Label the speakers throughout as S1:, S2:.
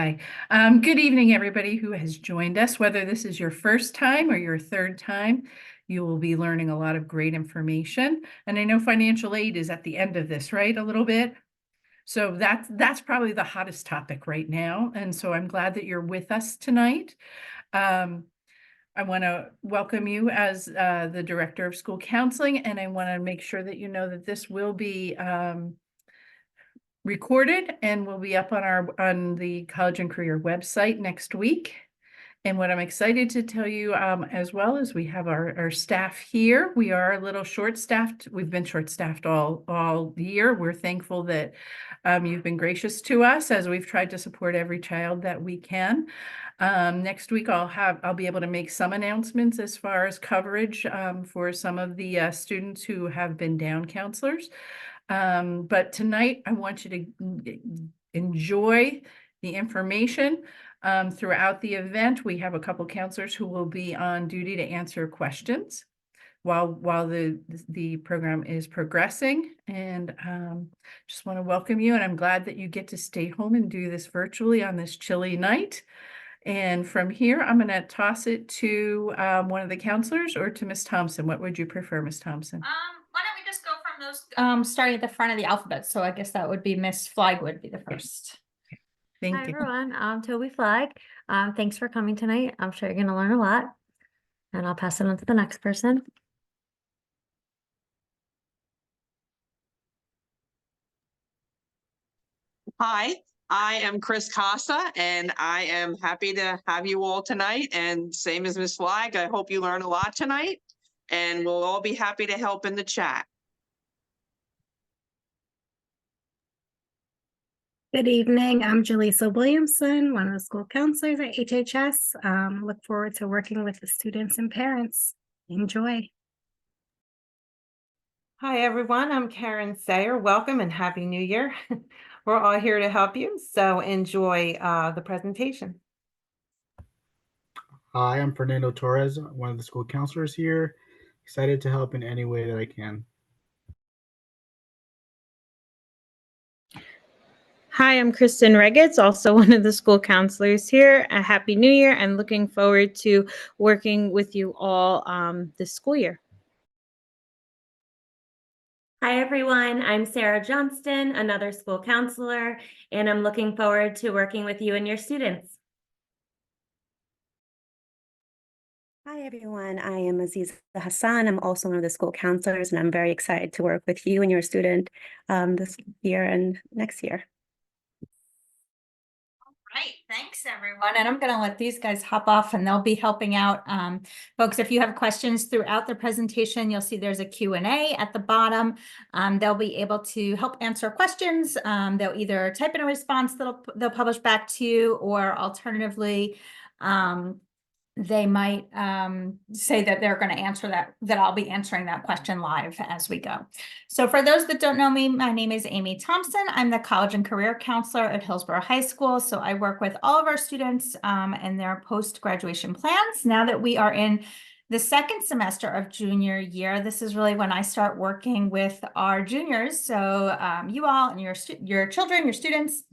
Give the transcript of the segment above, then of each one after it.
S1: Hi. Good evening, everybody who has joined us. Whether this is your first time or your third time, you will be learning a lot of great information. And I know financial aid is at the end of this, right? A little bit. So that's probably the hottest topic right now. And so I'm glad that you're with us tonight. Um, I want to welcome you as the Director of School Counseling, and I want to make sure that you know that this will be recorded and will be up on the College and Career website next week. And what I'm excited to tell you as well is we have our staff here. We are a little short-staffed. We've been short-staffed all year. We're thankful that you've been gracious to us as we've tried to support every child that we can. Next week I'll be able to make some announcements as far as coverage for some of the students who have been down counselors. But tonight I want you to enjoy the information. Throughout the event, we have a couple counselors who will be on duty to answer questions while the program is progressing. And just want to welcome you, and I'm glad that you get to stay home and do this virtually on this chilly night. And from here, I'm going to toss it to one of the counselors or to Ms. Thompson. What would you prefer, Ms. Thompson?
S2: Why don't we just go from those starting at the front of the alphabet? So I guess that would be Miss Flag would be the first.
S1: Thank
S3: Hi
S1: you.
S3: everyone, I'm Toby Flag. Thanks for coming tonight. I'm sure you're going to learn a lot, and I'll pass it on to the next person.
S4: Hi, I am Chris Casa, and I am happy to have you all tonight. And same as Ms. Flag, I hope you learn a lot tonight, and we'll all be happy to help in the chat.
S5: Good evening. I'm Jaleesa Williamson, one of the school counselors at HHS. Look forward to working with the students and parents. Enjoy.
S6: Hi, everyone. I'm Karen Sayer. Welcome and Happy New Year. We're all here to help you, so enjoy the presentation.
S7: Hi, I'm Fernando Torres, one of the school counselors here. Excited to help in any way that I can.
S8: Hi, I'm Kristen Regetz, also one of the school counselors here. A Happy New Year and looking forward to working with you all this school year.
S9: Hi, everyone. I'm Sarah Johnston, another school counselor, and I'm looking forward to working with you and your students.
S10: Hi, everyone. I am Aziza Hassan. I'm also one of the school counselors, and I'm very excited to work with you and your student this year and next year.
S2: Right. Thanks, everyone. And I'm going to let these guys hop off and they'll be helping out. Folks, if you have questions throughout the presentation, you'll see there's a Q&A at the bottom. They'll be able to help answer questions. They'll either type in a response they'll publish back to you, or alternatively, they might say that they're going to answer that I'll be answering that question live as we go. So for those that don't know me, my name is Amy Thompson. I'm the College and Career Counselor at Hillsborough High School. So I work with all of our students and their post-graduation plans. Now that we are in the second semester of junior year, this is really when I start working with our juniors. So you all and your children, your students,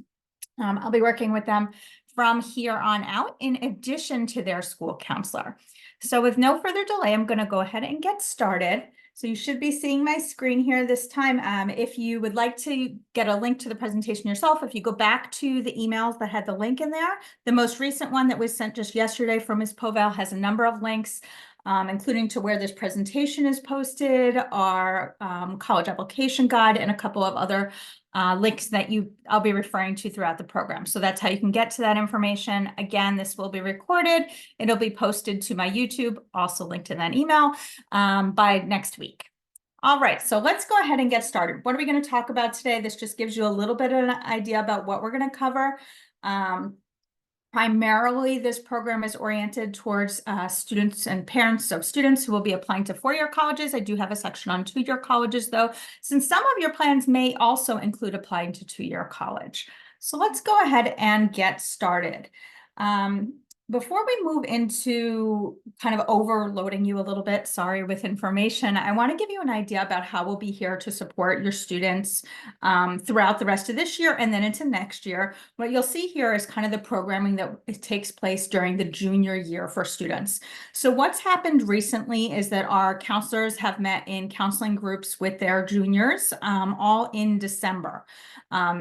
S2: I'll be working with them from here on out, in addition to their school counselor. So with no further delay, I'm going to go ahead and get started. So you should be seeing my screen here this time. If you would like to get a link to the presentation yourself, if you go back to the emails that had the link in there, the most recent one that was sent just yesterday from Ms. Povell has a number of links, including to where this presentation is posted, our college application guide, and a couple of other links that I'll be referring to throughout the program. So that's how you can get to that information. Again, this will be recorded. It'll be posted to my YouTube, also linked in that email, by next week. All right, so let's go ahead and get started. What are we going to talk about today? This just gives you a little bit of an idea about what we're going to cover. Primarily, this program is oriented towards students and parents of students who will be applying to four-year colleges. I do have a section on two-year colleges, though, since some of your plans may also include applying to two-year college. So let's go ahead and get started. Before we move into kind of overloading you a little bit, sorry, with information, I want to give you an idea about how we'll be here to support your students throughout the rest of this year and then into next year. What you'll see here is kind of the programming that takes place during the junior year for students. So what's happened recently is that our counselors have met in counseling groups with their juniors all in December.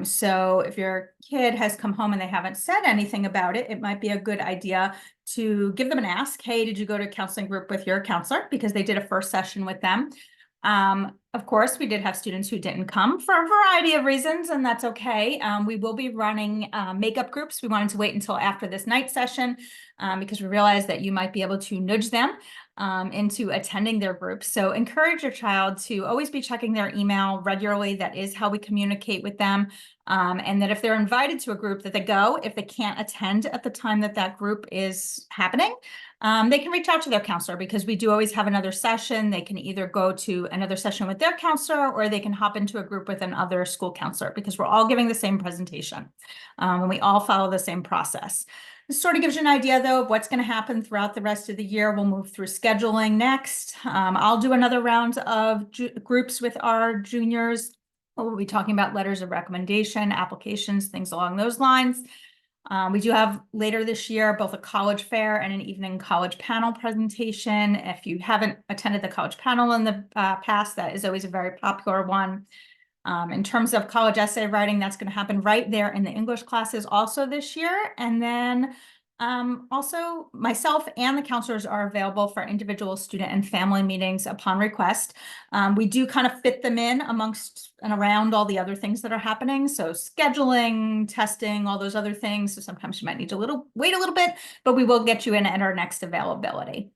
S2: So if your kid has come home and they haven't said anything about it, it might be a good idea to give them an ask. Hey, did you go to a counseling group with your counselor? Because they did a first session with them. Of course, we did have students who didn't come for a variety of reasons, and that's okay. We will be running makeup groups. We wanted to wait until after this night session because we realized that you might be able to nudge them into attending their groups. So encourage your child to always be checking their email regularly. That is how we communicate with them. And that if they're invited to a group, that they go. If they can't attend at the time that that group is happening, they can reach out to their counselor, because we do always have another session. They can either go to another session with their counselor, or they can hop into a group with another school counselor, because we're all giving the same presentation and we all follow the same process. This sort of gives you an idea, though, of what's going to happen throughout the rest of the year. We'll move through scheduling next. I'll do another round of groups with our juniors. We'll be talking about letters of recommendation, applications, things along those lines. We do have later this year both a college fair and an evening college panel presentation. If you haven't attended the college panel in the past, that is always a very popular one. In terms of college essay writing, that's going to happen right there in the English classes also this year. And then also myself and the counselors are available for individual student and family meetings upon request. We do kind of fit them in amongst and around all the other things that are happening. So scheduling, testing, all those other things. So sometimes you might need to wait a little bit, but we will get you in at our next availability.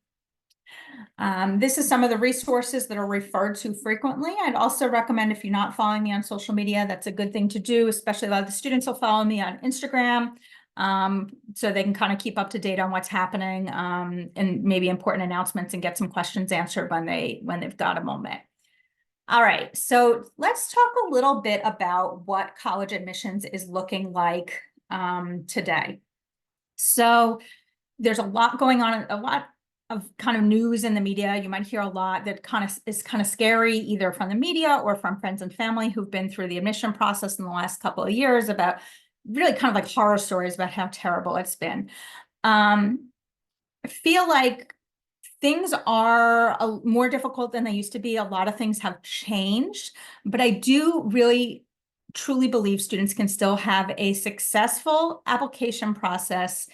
S2: This is some of the resources that are referred to frequently. I'd also recommend, if you're not following me on social media, that's a good thing to do, especially a lot of the students will follow me on Instagram. So they can kind of keep up to date on what's happening and maybe important announcements and get some questions answered when they've got a moment. All right, so let's talk a little bit about what college admissions is looking like today. So there's a lot going on, a lot of kind of news in the media. You might hear a lot that is kind of scary, either from the media or from friends and family who've been through the admission process in the last couple of years, about really kind of like horror stories about how terrible it's been. I feel like things are more difficult than they used to be. A lot of things have changed, but I do really truly believe students can still have a successful application process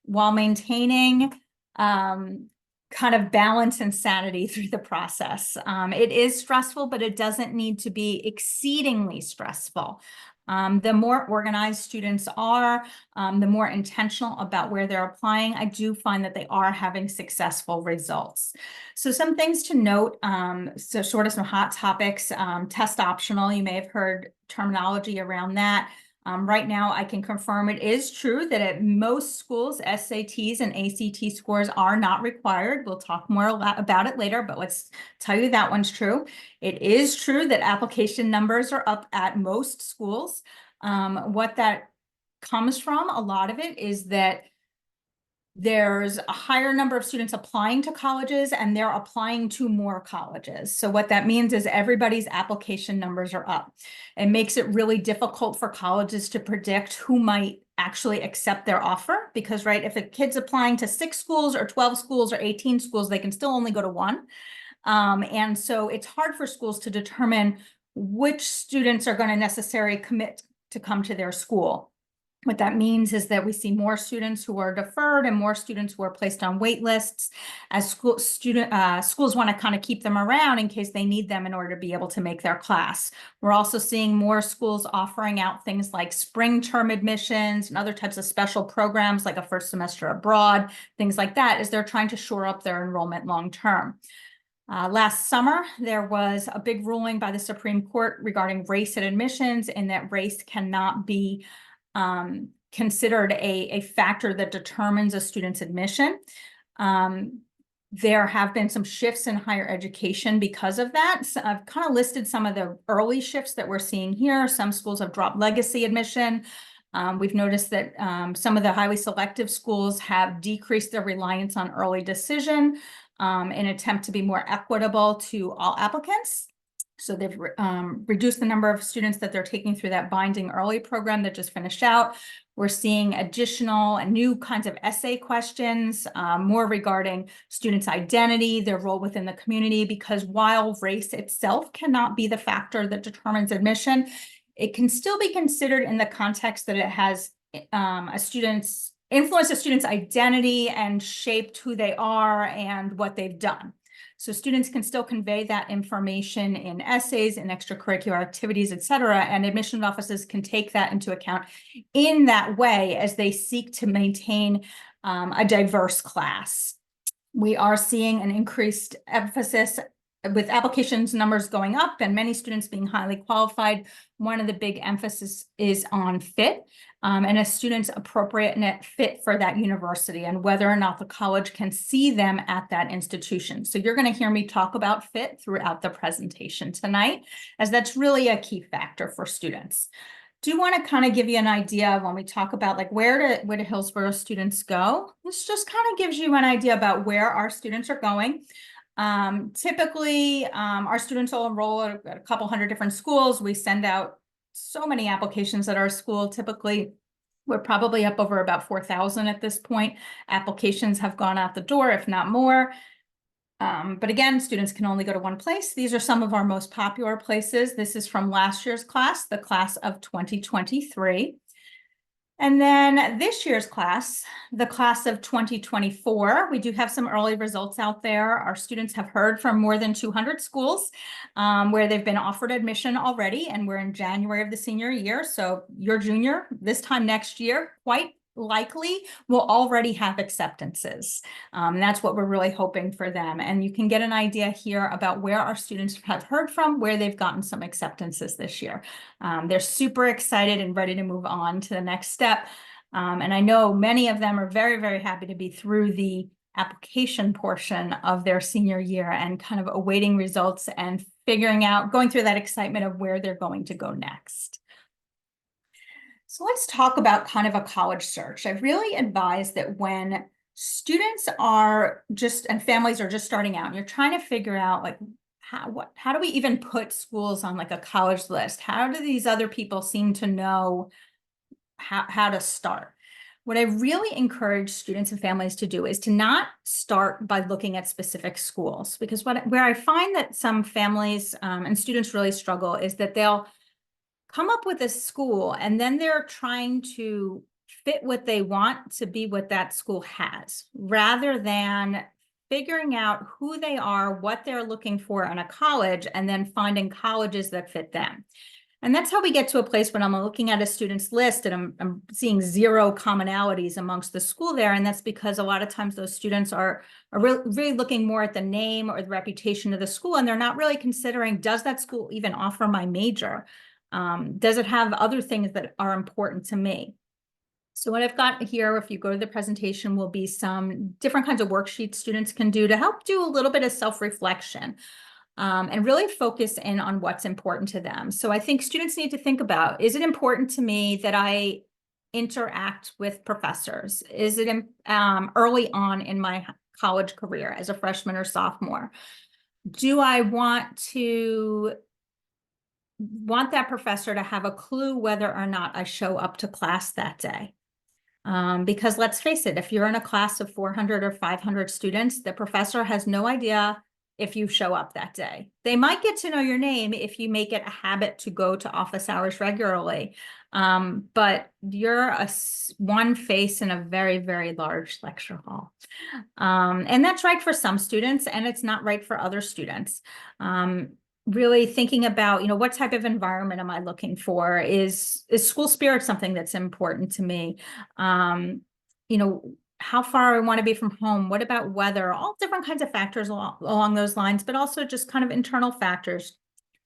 S2: while maintaining kind of balance and sanity through the process. It is stressful, but it doesn't need to be exceedingly stressful. The more organized students are, the more intentional about where they're applying, I do find that they are having successful results. So some things to note, so sort of some hot topics, test optional. You may have heard terminology around that. Right now, I can confirm it is true that at most schools, SATs and ACT scores are not required. We'll talk more about it later, but let's tell you that one's true. It is true that application numbers are up at most schools. What that comes from, a lot of it, is that there's a higher number of students applying to colleges and they're applying to more colleges. So what that means is everybody's application numbers are up. It makes it really difficult for colleges to predict who might actually accept their offer, because, right, if a kid's applying to 6 schools or 12 schools or 18 schools, they can still only go to 1. And so it's hard for schools to determine which students are going to necessarily commit to come to their school. What that means is that we see more students who are deferred and more students who are placed on wait lists, as schools want to kind of keep them around in case they need them in order to be able to make their class. We're also seeing more schools offering out things like spring term admissions and other types of special programs like a first semester abroad, things like that, as they're trying to shore up their enrollment long term. Last summer, there was a big ruling by the Supreme Court regarding race at admissions, and that race cannot be considered a factor that determines a student's admission. There have been some shifts in higher education because of that. So I've kind of listed some of the early shifts that we're seeing here. Some schools have dropped legacy admission. We've noticed that some of the highly selective schools have decreased their reliance on early decision in an attempt to be more equitable to all applicants. So they've reduced the number of students that they're taking through that binding early program that just finished out. We're seeing additional and new kinds of essay questions, more regarding students' identity, their role within the community, because while race itself cannot be the factor that determines admission, it can still be considered in the context that it has influenced a student's identity and shaped who they are and what they've done. So students can still convey that information in essays and extracurricular activities, et cetera, and admission offices can take that into account in that way as they seek to maintain a diverse class. We are seeing an increased emphasis with applications numbers going up and many students being highly qualified. One of the big emphasis is on fit and a student's appropriate net fit for that university and whether or not the college can see them at that institution. So you're going to hear me talk about fit throughout the presentation tonight, as that's really a key factor for students. Do want to kind of give you an idea of when we talk about like where do Hillsborough students go. This just kind of gives you an idea about where our students are going. Typically, our students will enroll at a couple hundred different schools. We send out so many applications at our school. Typically, we're probably up over about 4,000 at this point. Applications have gone out the door, if not more. But again, students can only go to one place. These are some of our most popular places. This is from last year's class, the class of 2023. And then this year's class, the class of 2024, we do have some early results out there. Our students have heard from more than 200 schools where they've been offered admission already, and we're in January of the senior year. So your junior, this time next year, quite likely will already have acceptances. That's what we're really hoping for them. And you can get an idea here about where our students have heard from, where they've gotten some acceptances this year. They're super excited and ready to move on to the next step. And I know many of them are very, very happy to be through the application portion of their senior year and kind of awaiting results and figuring out, going through that excitement of where they're going to go next. So let's talk about kind of a college search. I really advise that when students are just, and families are just starting out, and you're trying to figure out like, how do we even put schools on like a college list? How do these other people seem to know how to start? What I really encourage students and families to do is to not start by looking at specific schools, because where I find that some families and students really struggle is that they'll come up with a school and then they're trying to fit what they want to be what that school has, rather than figuring out who they are, what they're looking for in a college, and then finding colleges that fit them. And that's how we get to a place when I'm looking at a student's list and I'm seeing zero commonalities amongst the school there. And that's because a lot of times those students are really looking more at the name or the reputation of the school, and they're not really considering, does that school even offer my major? Does it have other things that are important to me? So what I've got here, if you go to the presentation, will be some different kinds of worksheets students can do to help do a little bit of self-reflection and really focus in on what's important to them. So I think students need to think about, is it important to me that I interact with professors? Is it early on in my college career as a freshman or sophomore? Do I want that professor to have a clue whether or not I show up to class that day? Because let's face it, if you're in a class of 400 or 500 students, the professor has no idea if you show up that day. They might get to know your name if you make it a habit to go to office hours regularly. But you're one face in a very, very large lecture hall. And that's right for some students, and it's not right for other students. Really thinking about, what type of environment am I looking for? Is school spirit something that's important to me? How far I want to be from home? What about weather? All different kinds of factors along those lines, but also just kind of internal factors,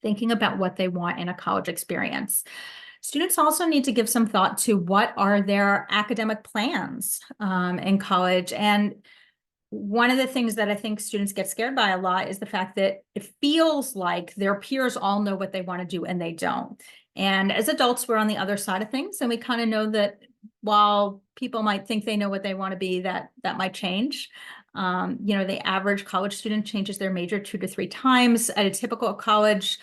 S2: thinking about what they want in a college experience. Students also need to give some thought to what are their academic plans in college. And one of the things that I think students get scared by a lot is the fact that it feels like their peers all know what they want to do and they don't. And as adults, we're on the other side of things, and we kind of know that while people might think they know what they want to be, that might change. You know, the average college student changes their major 2 to 3 times. At a typical college,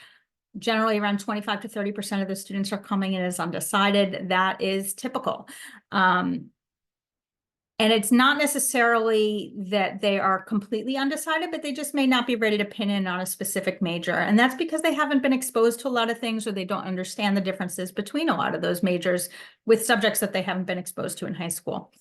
S2: generally around 25 to 30% of the students are coming in as undecided. That is typical. And it's not necessarily that they are completely undecided, but they just may not be ready to pin in on a specific major. And that's because they haven't been exposed to a lot of things, or they don't understand the differences between a lot of those majors with subjects that they haven't been exposed to in high school.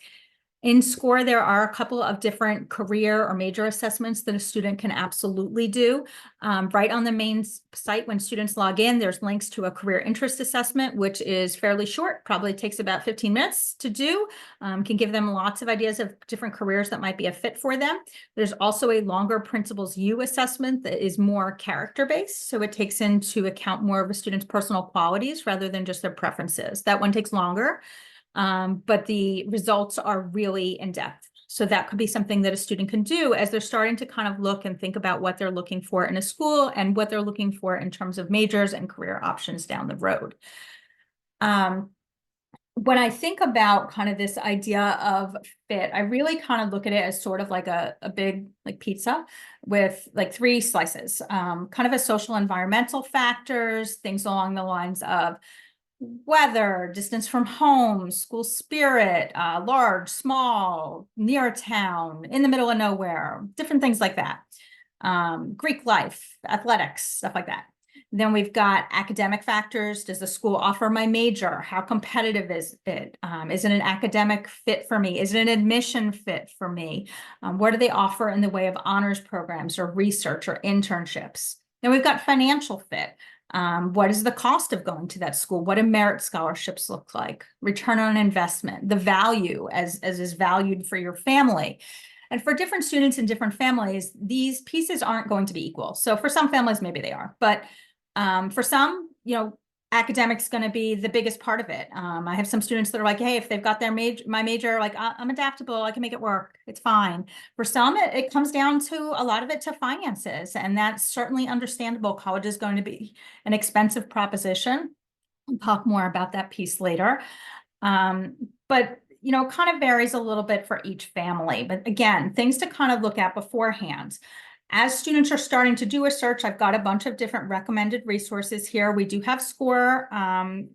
S2: In SCORE, there are a couple of different career or major assessments that a student can absolutely do. Right on the main site, when students log in, there's links to a career interest assessment, which is fairly short, probably takes about 15 minutes to do, can give them lots of ideas of different careers that might be a fit for them. There's also a longer Principles U assessment that is more character-based, so it takes into account more of a student's personal qualities rather than just their preferences. That one takes longer. But the results are really in-depth. So that could be something that a student can do as they're starting to kind of look and think about what they're looking for in a school and what they're looking for in terms of majors and career options down the road. When I think about kind of this idea of fit, I really kind of look at it as sort of like a big like pizza with like 3 slices, kind of a social environmental factors, things along the lines of weather, distance from home, school spirit, large, small, near town, in the middle of nowhere, different things like that. Greek life, athletics, stuff like that. Then we've got academic factors. Does the school offer my major? How competitive is it? Is it an academic fit for me? Is it an admission fit for me? What do they offer in the way of honors programs or research or internships? Then we've got financial fit. What is the cost of going to that school? What do merit scholarships look like? Return on investment, the value as is valued for your family. And for different students in different families, these pieces aren't going to be equal. So for some families, maybe they are, but for some, you know, academics going to be the biggest part of it. I have some students that are like, hey, if they've got their my major, like I'm adaptable, I can make it work. It's fine. For some, it comes down to a lot of it to finances, and that's certainly understandable. College is going to be an expensive proposition. We'll talk more about that piece later. But you know, kind of varies a little bit for each family. But again, things to kind of look at beforehand. As students are starting to do a search, I've got a bunch of different recommended resources here. We do have SCORE.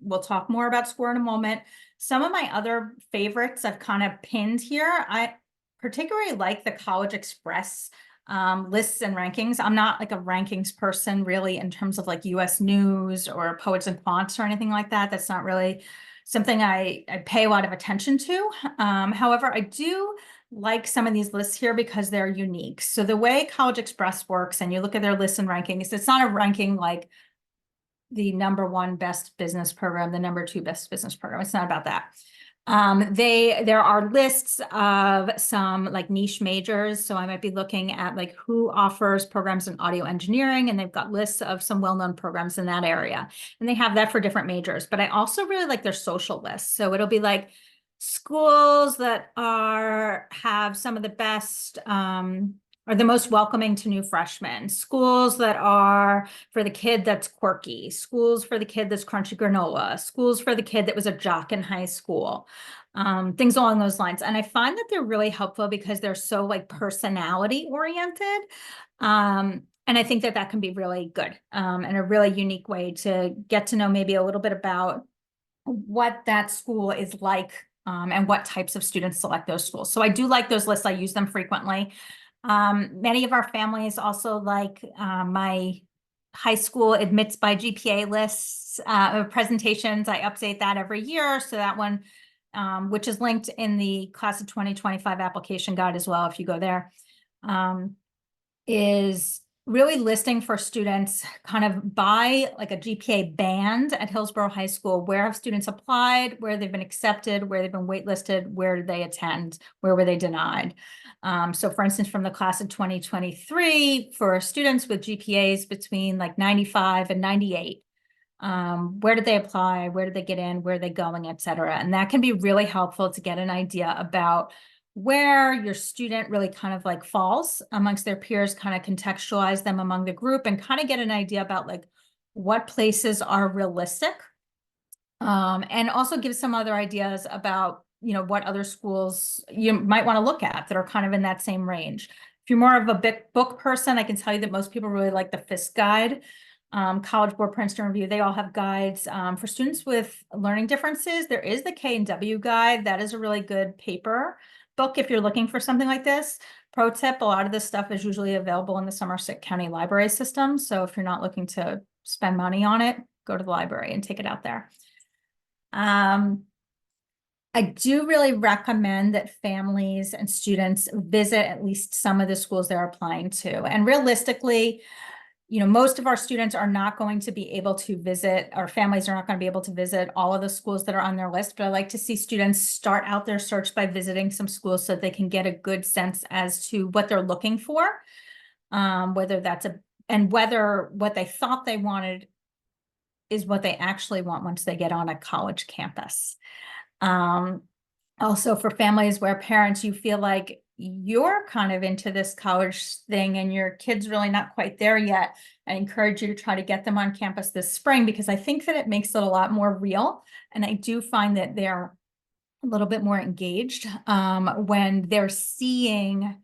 S2: We'll talk more about SCORE in a moment. Some of my other favorites I've kind of pinned here. I particularly like the College Express lists and rankings. I'm not like a rankings person really in terms of like US News or Poets and Fonts or anything like that. That's not really something I pay a lot of attention to. However, I do like some of these lists here because they're unique. So the way College Express works, and you look at their lists and rankings, it's not a ranking like the #1 best business program, the #2 best business program. It's not about that. There are lists of some like niche majors. So I might be looking at like who offers programs in audio engineering, and they've got lists of some well-known programs in that area. And they have that for different majors, but I also really like their social lists. So it'll be like schools that have some of the best, are the most welcoming to new freshmen, schools that are for the kid that's quirky, schools for the kid that's crunchy granola, schools for the kid that was a jock in high school, things along those lines. And I find that they're really helpful because they're so like personality oriented. And I think that can be really good and a really unique way to get to know maybe a little bit about what that school is like and what types of students select those schools. So I do like those lists. I use them frequently. Many of our families also like my high school admits by GPA lists presentations. I update that every year. So that one, which is linked in the class of 2025 application guide as well, if you go there, is really listing for students kind of by like a GPA band at Hillsborough High School. Where have students applied, where they've been accepted, where they've been waitlisted, where did they attend, where were they denied? So for instance, from the class of 2023, for students with GPAs between like 95 and 98, where did they apply, where did they get in, where are they going, et cetera. And that can be really helpful to get an idea about where your student really kind of like falls amongst their peers, kind of contextualize them among the group and kind of get an idea about like what places are realistic And also give some other ideas about, you know, what other schools you might want to look at that are kind of in that same range. If you're more of a book person, I can tell you that most people really like the FISC guide. College Board Princeton Review, they all have guides. For students with learning differences, there is the K&W guide. That is a really good paper book if you're looking for something like this. Pro tip, a lot of this stuff is usually available in the Somerset County Library system. So if you're not looking to spend money on it, go to the library and take it out there. I do really recommend that families and students visit at least some of the schools they're applying to. And realistically, you know, most of our students are not going to be able to visit, our families are not going to be able to visit all of the schools that are on their list, but I like to see students start out their search by visiting some schools so they can get a good sense as to what they're looking for, whether that's whether what they thought they wanted is what they actually want once they get on a college campus. Also for families where parents, you feel like you're kind of into this college thing and your kid's really not quite there yet, I encourage you to try to get them on campus this spring, because I think that it makes it a lot more real. And I do find that they're a little bit more engaged when they're seeing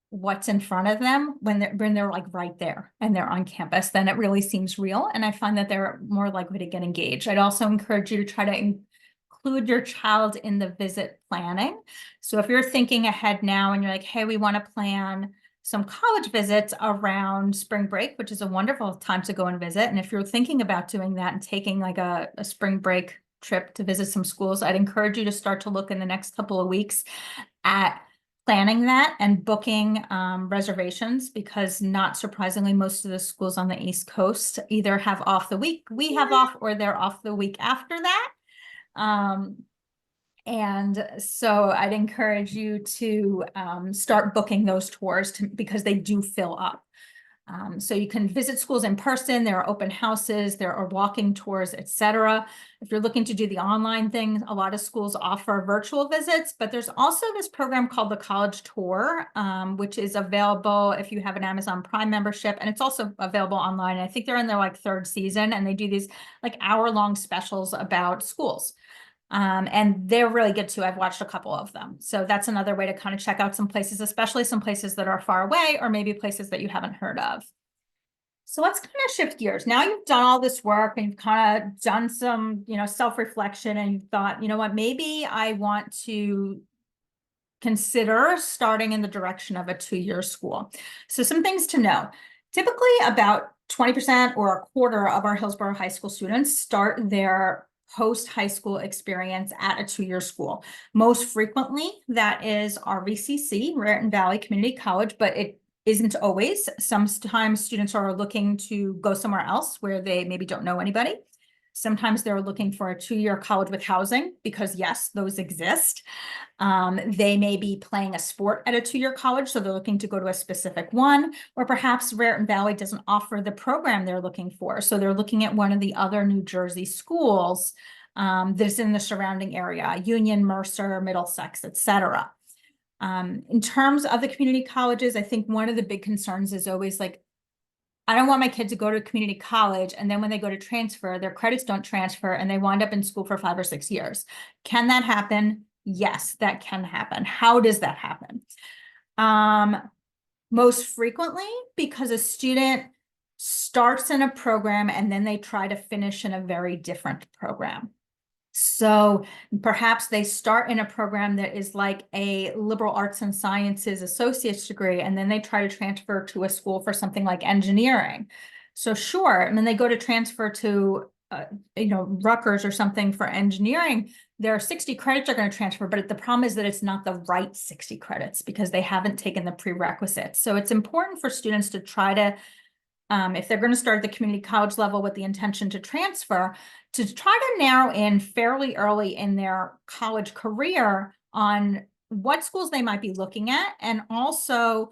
S2: what's in front of them, when they're like right there and they're on campus, then it really seems real. And I find that they're more likely to get engaged. I'd also encourage you to try to include your child in the visit planning. So if you're thinking ahead now and you're like, hey, we want to plan some college visits around spring break, which is a wonderful time to go and visit. And if you're thinking about doing that and taking like a spring break trip to visit some schools, I'd encourage you to start to look in the next couple of weeks at planning that and booking reservations, because not surprisingly, most of the schools on the East Coast either have off the week we have off, or they're off the week after that. And so I'd encourage you to start booking those tours because they do fill up. So you can visit schools in person, there are open houses, there are walking tours, etc. If you're looking to do the online thing, a lot of schools offer virtual visits, but there's also this program called the College Tour, which is available if you have an Amazon Prime membership, and it's also available online. I think they're in their like third season, and they do these like hour-long specials about schools. And they're really good too. I've watched a couple of them. So that's another way to kind of check out some places, especially some places that are far away or maybe places that you haven't heard of. So let's kind of shift gears. Now you've done all this work and you've kind of done some, you know, self-reflection, and you've thought, you know what, maybe I want to consider starting in the direction of a two-year school. So some things to know. Typically about 20% or a quarter of our Hillsborough High School students start their post-high school experience at a two-year school. Most frequently, that is RVCC, Raritan Valley Community College, but it isn't always. Sometimes students are looking to go somewhere else where they maybe don't know anybody. Sometimes they're looking for a two-year college with housing, because yes, those exist. They may be playing a sport at a two-year college, so they're looking to go to a specific one, or perhaps Raritan Valley doesn't offer the program they're looking for. So they're looking at one of the other New Jersey schools that's in the surrounding area, Union, Mercer, Middlesex, etc. In terms of the community colleges, I think one of the big concerns is always like, I don't want my kid to go to community college, and then when they go to transfer, their credits don't transfer and they wind up in school for 5 or 6 years. Can that happen? Yes, that can happen. How does that happen? Most frequently, because a student starts in a program and then they try to finish in a very different program. So perhaps they start in a program that is like a liberal arts and sciences associate's degree, and then they try to transfer to a school for something like engineering. So sure, and then they go to transfer to, you know, Rutgers or something for engineering. There are 60 credits are going to transfer, but the problem is that it's not the right 60 credits because they haven't taken the prerequisites. So it's important for students to try to, if they're going to start at the community college level with the intention to transfer, to try to narrow in fairly early in their college career on what schools they might be looking at, and also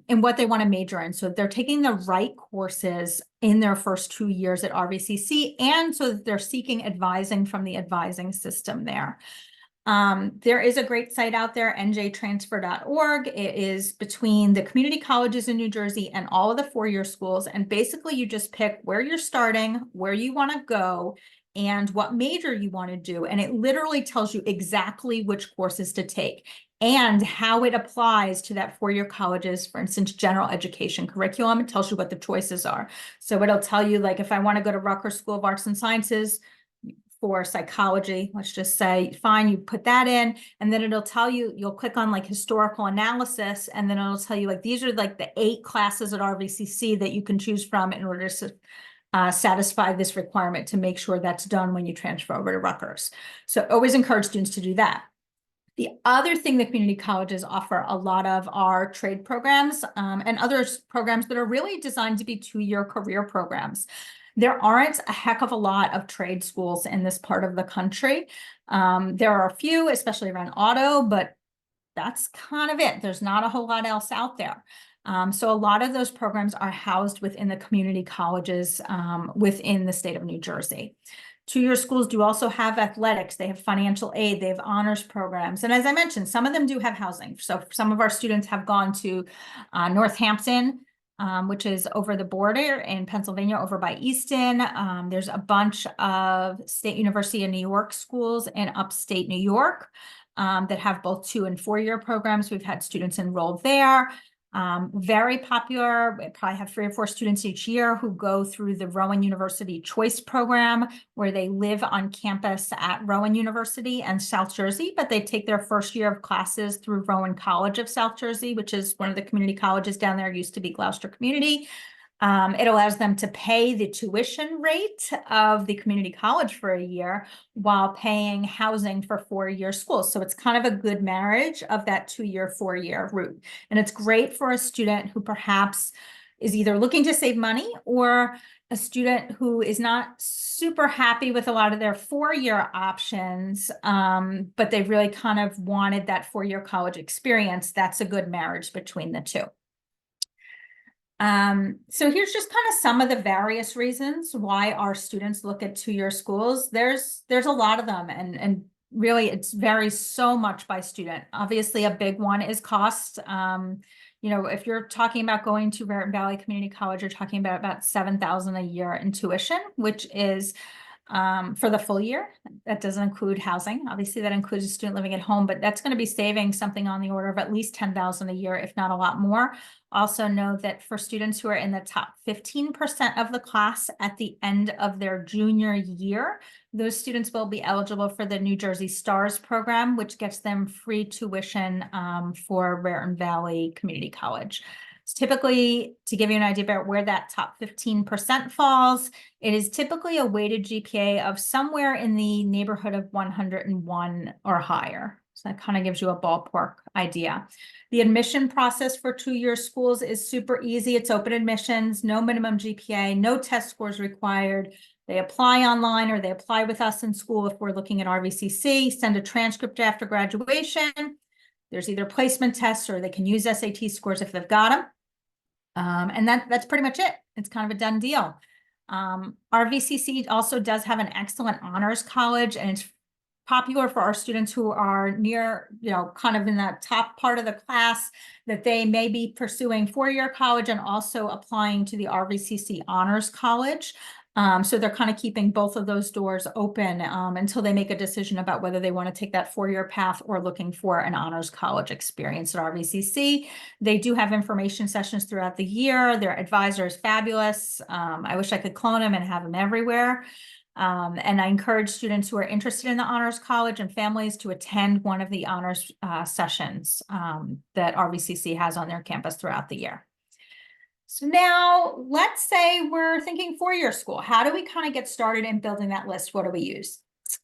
S2: in what they want to major in. So they're taking the right courses in their first 2 years at RVCC, and so that they're seeking advising from the advising system there. There is a great site out there, njtransfer.org. It is between the community colleges in New Jersey and all of the four-year schools. And basically you just pick where you're starting, where you want to go, and what major you want to do. And it literally tells you exactly which courses to take and how it applies to that four-year college's, for instance, general education curriculum. It tells you what the choices are. So it'll tell you, like, if I want to go to Rutgers School of Arts and Sciences for psychology, let's just say, fine, you put that in, and then it'll tell you, you'll click on like historical analysis, and then it'll tell you, like, these are like the 8 classes at RVCC that you can choose from in order to satisfy this requirement to make sure that's done when you transfer over to Rutgers. So always encourage students to do that. The other thing that community colleges offer a lot of are trade programs and other programs that are really designed to be 2-year career programs. There aren't a heck of a lot of trade schools in this part of the country. There are a few, especially around auto, but that's kind of it. There's not a whole lot else out there. So a lot of those programs are housed within the community colleges within the state of New Jersey. 2-year schools do also have athletics. They have financial aid. They have honors programs. And as I mentioned, some of them do have housing. So some of our students have gone to Northampton, which is over the border in Pennsylvania, over by Easton. There's a bunch of State University of New York schools in upstate New York that have both 2- and 4-year programs. We've had students enrolled there. Very popular. We probably have 3 or 4 students each year who go through the Rowan University Choice Program, where they live on campus at Rowan University and South Jersey, but they take their first year of classes through Rowan College of South Jersey, which is one of the community colleges down there, used to be Gloucester Community. It allows them to pay the tuition rate of the community college for a year while paying housing for 4-year schools. So it's kind of a good marriage of that 2-year, 4-year route. And it's great for a student who perhaps is either looking to save money or a student who is not super happy with a lot of their 4-year options, but they really kind of wanted that 4-year college experience. That's a good marriage between the two. So here's just kind of some of the various reasons why our students look at 2-year schools. There's a lot of them, and really it varies so much by student. Obviously, a big one is cost. You know, if you're talking about going to Raritan Valley Community College, you're talking about $7,000 a year in tuition, which is for the full year. That doesn't include housing. Obviously, that includes a student living at home, but that's going to be saving something on the order of at least $10,000 a year, if not a lot more. Also know that for students who are in the top 15% of the class at the end of their junior year, those students will be eligible for the New Jersey STARS program, which gets them free tuition for Raritan Valley Community College. So typically, to give you an idea about where that top 15% falls, it is typically a weighted GPA of somewhere in the neighborhood of 101 or higher. So that kind of gives you a ballpark idea. The admission process for 2-year schools is super easy. It's open admissions, no minimum GPA, no test scores required. They apply online or they apply with us in school if we're looking at RVCC, send a transcript after graduation. There's either placement tests or they can use SAT scores if they've got them. And that's pretty much it. It's kind of a done deal. RVCC also does have an excellent honors college, and it's popular for our students who are near, you know, kind of in that top part of the class, that they may be pursuing 4-year college and also applying to the RVCC Honors College. So they're kind of keeping both of those doors open until they make a decision about whether they want to take that 4-year path or looking for an honors college experience at RVCC. They do have information sessions throughout the year. Their advisor is fabulous. I wish I could clone them and have them everywhere. And I encourage students who are interested in the honors college and families to attend one of the honors sessions that RVCC has on their campus throughout the year. So now let's say we're thinking 4-year school. How do we kind of get started in building that list? What do we use?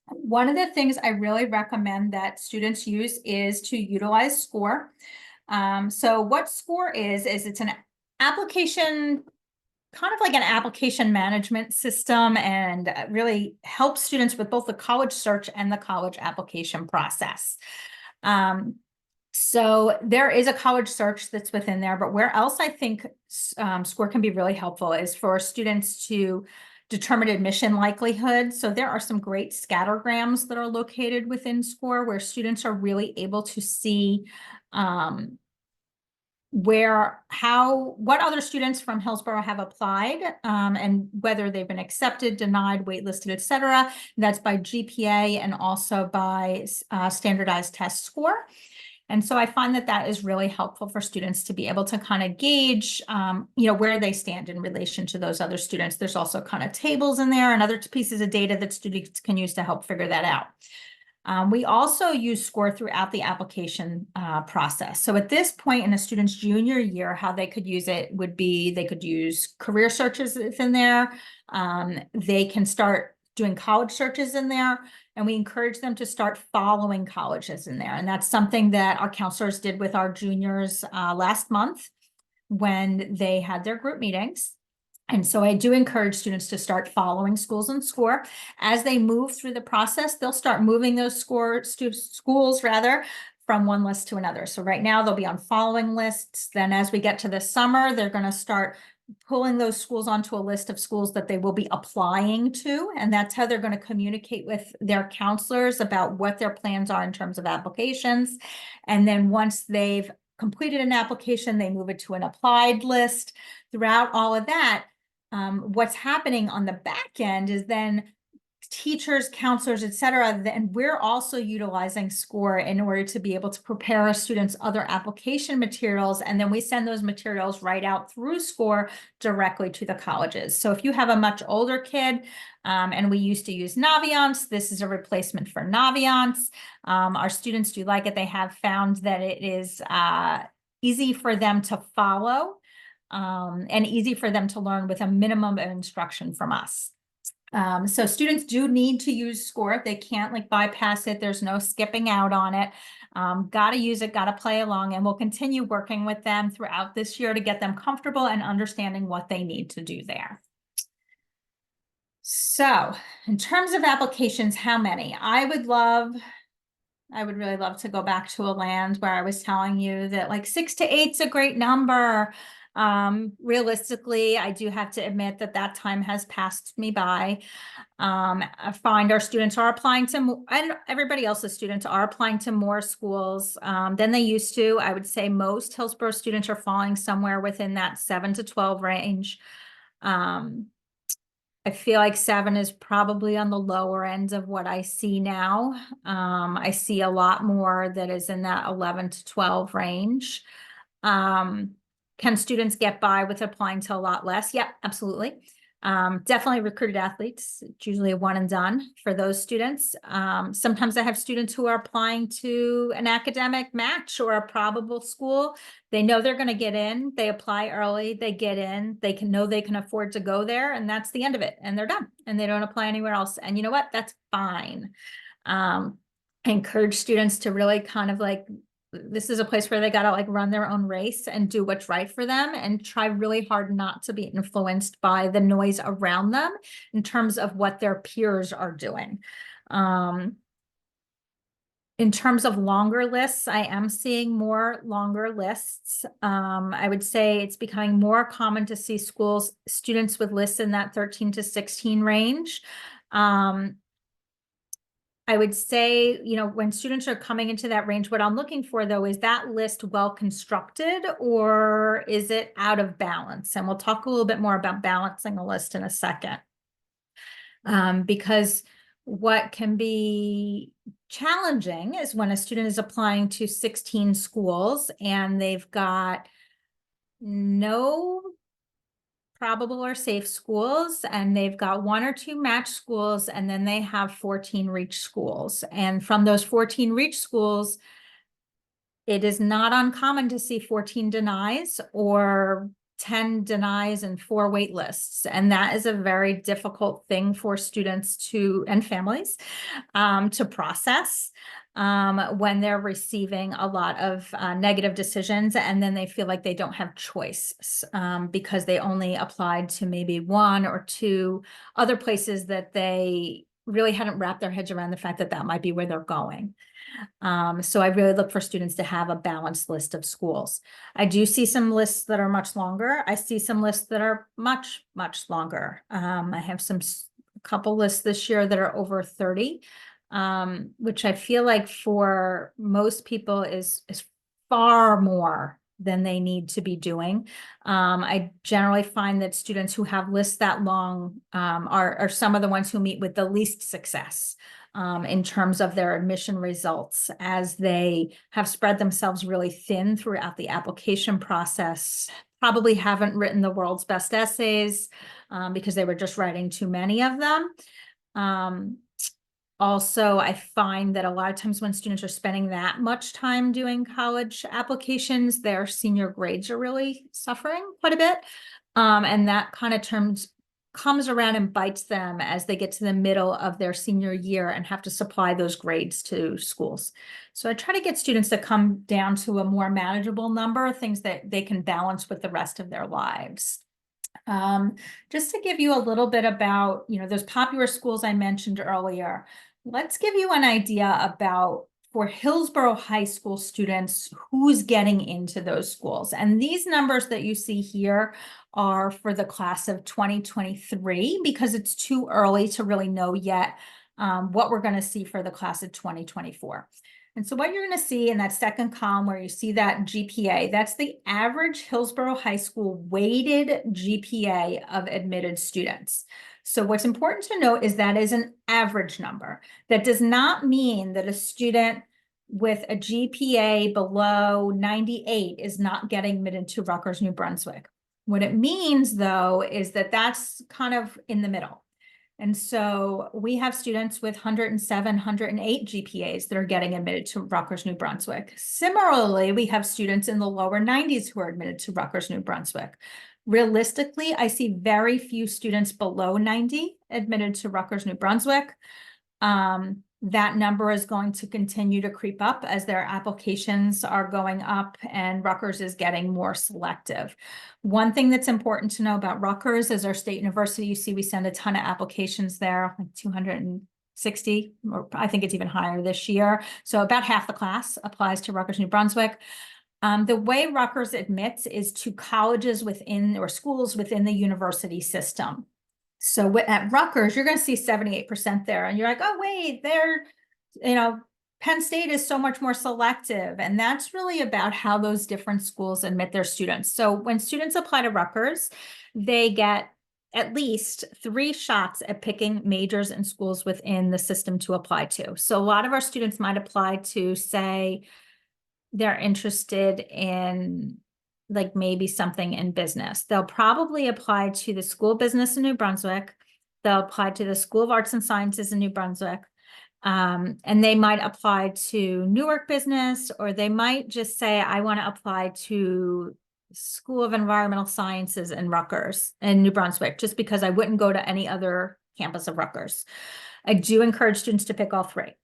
S2: One of the things I really recommend that students use is to utilize SCORE. So what SCORE is it's an application, kind of like an application management system, and really helps students with both the college search and the college application process. So there is a college search that's within there, but where else I think SCORE can be really helpful is for students to determine admission likelihood. So there are some great scattergrams that are located within SCORE where students are really able to see what other students from Hillsborough have applied, and whether they've been accepted, denied, waitlisted, et cetera. That's by GPA and also by standardized test score. And so I find that that is really helpful for students to be able to kind of gauge, where they stand in relation to those other students. There's also kind of tables in there and other pieces of data that students can use to help figure that out. We also use SCORE throughout the application process. So at this point in a student's junior year, how they could use it would be they could use career searches in there. They can start doing college searches in there, and we encourage them to start following colleges in there. And that's something that our counselors did with our juniors last month when they had their group meetings. And so I do encourage students to start following schools and SCORE. As they move through the process, they'll start moving those schools from one list to another. So right now they'll be on following lists. Then as we get to the summer, they're going to start pulling those schools onto a list of schools that they will be applying to. And that's how they're going to communicate with their counselors about what their plans are in terms of applications. And then once they've completed an application, they move it to an applied list. Throughout all of that, what's happening on the back end is then teachers, counselors, et cetera, and we're also utilizing SCORE in order to be able to prepare our students' other application materials. And then we send those materials right out through SCORE directly to the colleges. So if you have a much older kid, and we used to use Naviance, this is a replacement for Naviance. Our students do like it. They have found that it is easy for them to follow and easy for them to learn with a minimum of instruction from us. So students do need to use SCORE. They can't bypass it. There's no skipping out on it. Got to use it, got to play along, and we'll continue working with them throughout this year to get them comfortable and understanding what they need to do there. So in terms of applications, how many? I would really love to go back to a land where I was telling you that 6 to 8 is a great number. Realistically, I do have to admit that time has passed me by. I find our students are applying to, and everybody else's students are applying to more schools than they used to. I would say most Hillsborough students are falling somewhere within that 7 to 12 range. I feel like 7 is probably on the lower end of what I see now. I see a lot more that is in that 11 to 12 range. Can students get by with applying to a lot less? Yep, absolutely. Definitely recruited athletes. It's usually a one and done for those students. Sometimes I have students who are applying to an academic match or a probable school. They know they're going to get in. They apply early. They get in. They know they can afford to go there, and that's the end of it. And they're done. And they don't apply anywhere else. And you know what? That's fine. I encourage students to really kind of this is a place where they got to run their own race and do what's right for them and try really hard not to be influenced by the noise around them in terms of what their peers are doing. In terms of longer lists, I am seeing more longer lists. I would say it's becoming more common to see students with lists in that 13 to 16 range. I would say, when students are coming into that range, what I'm looking for, though, is that list well constructed or is it out of balance? And we'll talk a little bit more about balancing a list in a second. Because what can be challenging is when a student is applying to 16 schools and they've got no probable or safe schools, and they've got 1 or 2 match schools, and then they have 14 reach schools. And from those 14 reach schools, it is not uncommon to see 14 denies or 10 denies and 4 wait lists. And that is a very difficult thing for students and families to process when they're receiving a lot of negative decisions, and then they feel like they don't have choice because they only applied to maybe 1 or 2 other places that they really hadn't wrapped their heads around the fact that might be where they're going. So I really look for students to have a balanced list of schools. I do see some lists that are much longer. I see some lists that are much, much longer. I have a couple lists this year that are over 30, which I feel like for most people is far more than they need to be doing. I generally find that students who have lists that long are some of the ones who meet with the least success in terms of their admission results, as they have spread themselves really thin throughout the application process, probably haven't written the world's best essays because they were just writing too many of them. Also, I find that a lot of times when students are spending that much time doing college applications, their senior grades are really suffering quite a bit. And that kind of comes around and bites them as they get to the middle of their senior year and have to supply those grades to schools. So I try to get students to come down to a more manageable number, things that they can balance with the rest of their lives. Just to give you a little bit about, those popular schools I mentioned earlier, let's give you an idea about, for Hillsborough High School students, who's getting into those schools. And these numbers that you see here are for the class of 2023, because it's too early to really know yet what we're going to see for the class of 2024. And so what you're going to see in that second column where you see that GPA, that's the average Hillsborough High School weighted GPA of admitted students. So what's important to note is that is an average number. That does not mean that a student with a GPA below 98 is not getting admitted to Rutgers, New Brunswick. What it means, though, is that that's kind of in the middle. And so we have students with 107, 108 GPAs that are getting admitted to Rutgers, New Brunswick. Similarly, we have students in the lower 90s who are admitted to Rutgers, New Brunswick. Realistically, I see very few students below 90 admitted to Rutgers, New Brunswick. That number is going to continue to creep up as their applications are going up and Rutgers is getting more selective. One thing that's important to know about Rutgers is our state university. You see, we send a ton of applications there, like 260, or I think it's even higher this year. So about half the class applies to Rutgers, New Brunswick. The way Rutgers admits is to colleges within or schools within the university system. So at Rutgers, you're going to see 78% there. And you're like, oh, wait, Penn State is so much more selective. And that's really about how those different schools admit their students. So when students apply to Rutgers, they get at least 3 shots at picking majors and schools within the system to apply to. So a lot of our students might apply to, say, they're interested in like maybe something in business. They'll probably apply to the School of Business in New Brunswick. They'll apply to the School of Arts and Sciences in New Brunswick. And they might apply to Newark Business, or they might just say, I want to apply to School of Environmental Sciences in Rutgers in New Brunswick, just because I wouldn't go to any other campus of Rutgers. I do encourage students to pick all 3.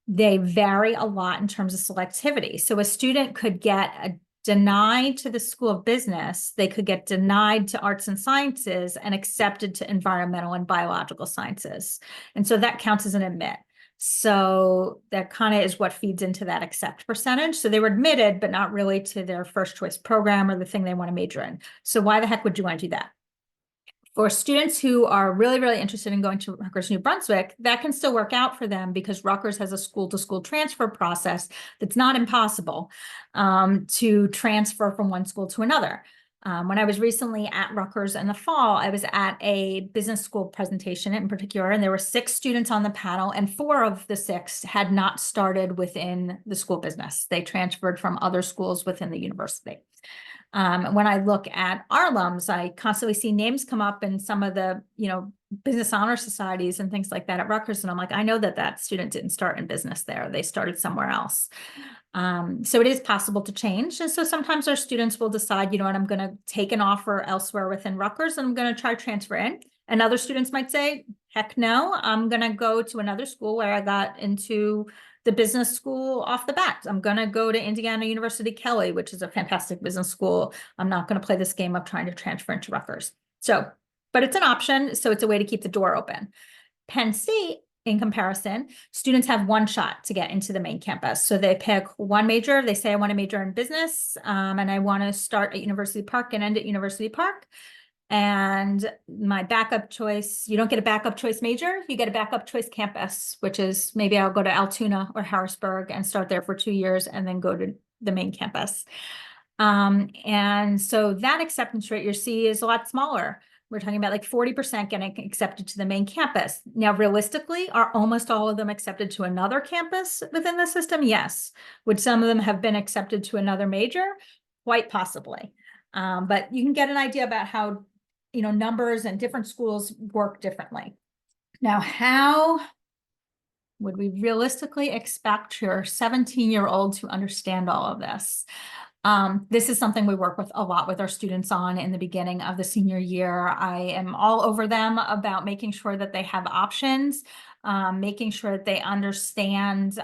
S2: They vary a lot in terms of selectivity. So a student could get denied to the School of Business, they could get denied to Arts and Sciences and accepted to Environmental and Biological Sciences. And so that counts as an admit. So that kind of is what feeds into that accept percentage. So they were admitted, but not really to their first choice program or the thing they want to major in. So why the heck would you want to do that? For students who are really, really interested in going to Rutgers, New Brunswick, that can still work out for them because Rutgers has a school-to-school transfer process that's not impossible to transfer from one school to another. When I was recently at Rutgers in the fall, I was at a business school presentation in particular, and there were 6 students on the panel, and 4 of the 6 had not started within the school business. They transferred from other schools within the university. When I look at our alums, I constantly see names come up in some of the, business honor societies and things like that at Rutgers. And I'm like, I know that student didn't start in business there. They started somewhere else. So it is possible to change. And so sometimes our students will decide, you know what, I'm going to take an offer elsewhere within Rutgers and I'm going to try to transfer in. And other students might say, heck no, I'm going to go to another school where I got into the business school off the bat. I'm going to go to Indiana University Kelley, which is a fantastic business school. I'm not going to play this game of trying to transfer into Rutgers. So, but it's an option. So it's a way to keep the door open. Penn State, in comparison, students have 1 shot to get into the main campus. So they pick 1 major. They say, I want to major in business and I want to start at University Park and end at University Park. And my backup choice, you don't get a backup choice major, you get a backup choice campus, which is maybe I'll go to Altoona or Harrisburg and start there for 2 years and then go to the main campus. And so that acceptance rate you see is a lot smaller. We're talking about like 40% getting accepted to the main campus. Now, realistically, are almost all of them accepted to another campus within the system? Yes. Would some of them have been accepted to another major? Quite possibly. But you can get an idea about how, numbers and different schools work differently. Now, how would we realistically expect your 17-year-old to understand all of this? This is something we work with a lot with our students on in the beginning of the senior year. I am all over them about making sure that they have options, making sure that they understand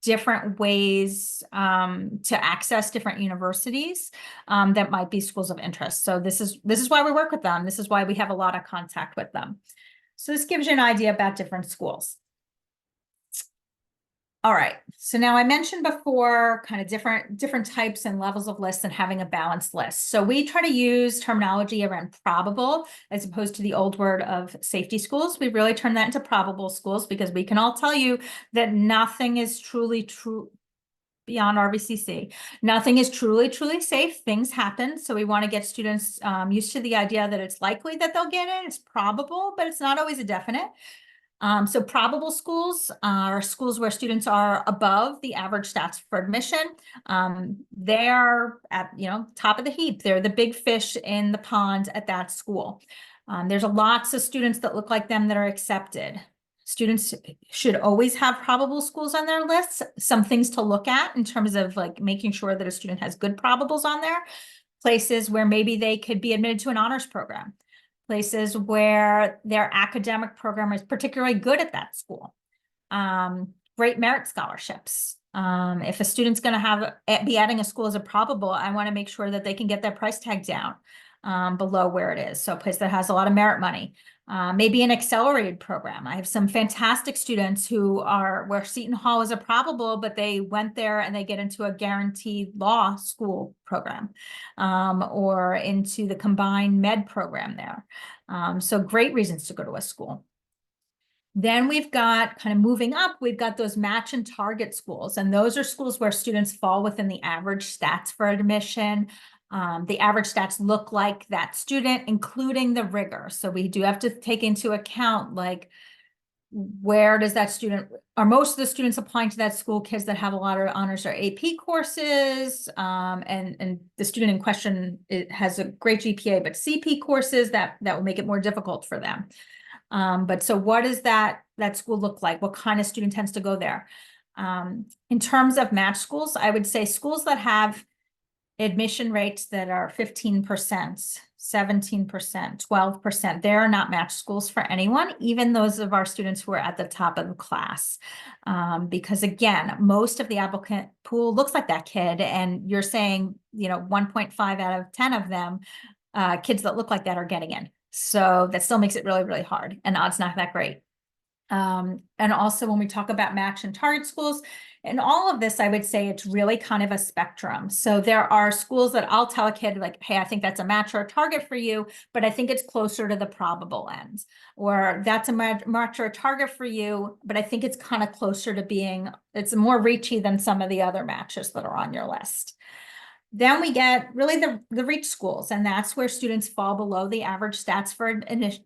S2: different ways to access different universities that might be schools of interest. So this is why we work with them. This is why we have a lot of contact with them. So this gives you an idea about different schools. All right, so now I mentioned before kind of different types and levels of lists and having a balanced list. So we try to use terminology around probable as opposed to the old word of safety schools. We really turn that into probable schools because we can all tell you that nothing is truly true beyond RVCC. Nothing is truly safe. Things happen. So we want to get students used to the idea that it's likely that they'll get in. It's probable, but it's not always a definite. So probable schools are schools where students are above the average stats for admission. They're at, top of the heap. They're the big fish in the pond at that school. There's lots of students that look like them that are accepted. Students should always have probable schools on their lists. Some things to look at in terms of like making sure that a student has good probables on there. Places where maybe they could be admitted to an honors program. Places where their academic program is particularly good at that school. Great merit scholarships. If a student's going to be adding a school as a probable, I want to make sure that they can get their price tag down below where it is. So a place that has a lot of merit money. Maybe an accelerated program. I have some fantastic students who are where Seton Hall is a probable, but they went there and they get into a guaranteed law school program or into the combined med program there. So great reasons to go to a school. Then we've got kind of moving up, we've got those match and target schools. And those are schools where students fall within the average stats for admission. The average stats look like that student, including the rigor. So we do have to take into account, like, where does that student, are most of the students applying to that school kids that have a lot of honors or AP courses? And the student in question, it has a great GPA, but CP courses that will make it more difficult for them. But so what does that school look like? What kind of student tends to go there? In terms of match schools, I would say schools that have admission rates that are 15%, 17%, 12%, they are not match schools for anyone, even those of our students who are at the top of the class. Because again, most of the applicant pool looks like that kid, and you're saying, 1.5 out of 10 of them, kids that look like that are getting in. So that still makes it really, really hard, and odds not that great. And also when we talk about match and target schools, and all of this, I would say it's really kind of a spectrum. So there are schools that I'll tell a kid like, hey, I think that's a match or a target for you, but I think it's closer to the probable end. Or that's a match or a target for you, but I think it's kind of closer to being, it's more reachy than some of the other matches that are on your list. Then we get really the reach schools, and that's where students fall below the average stats for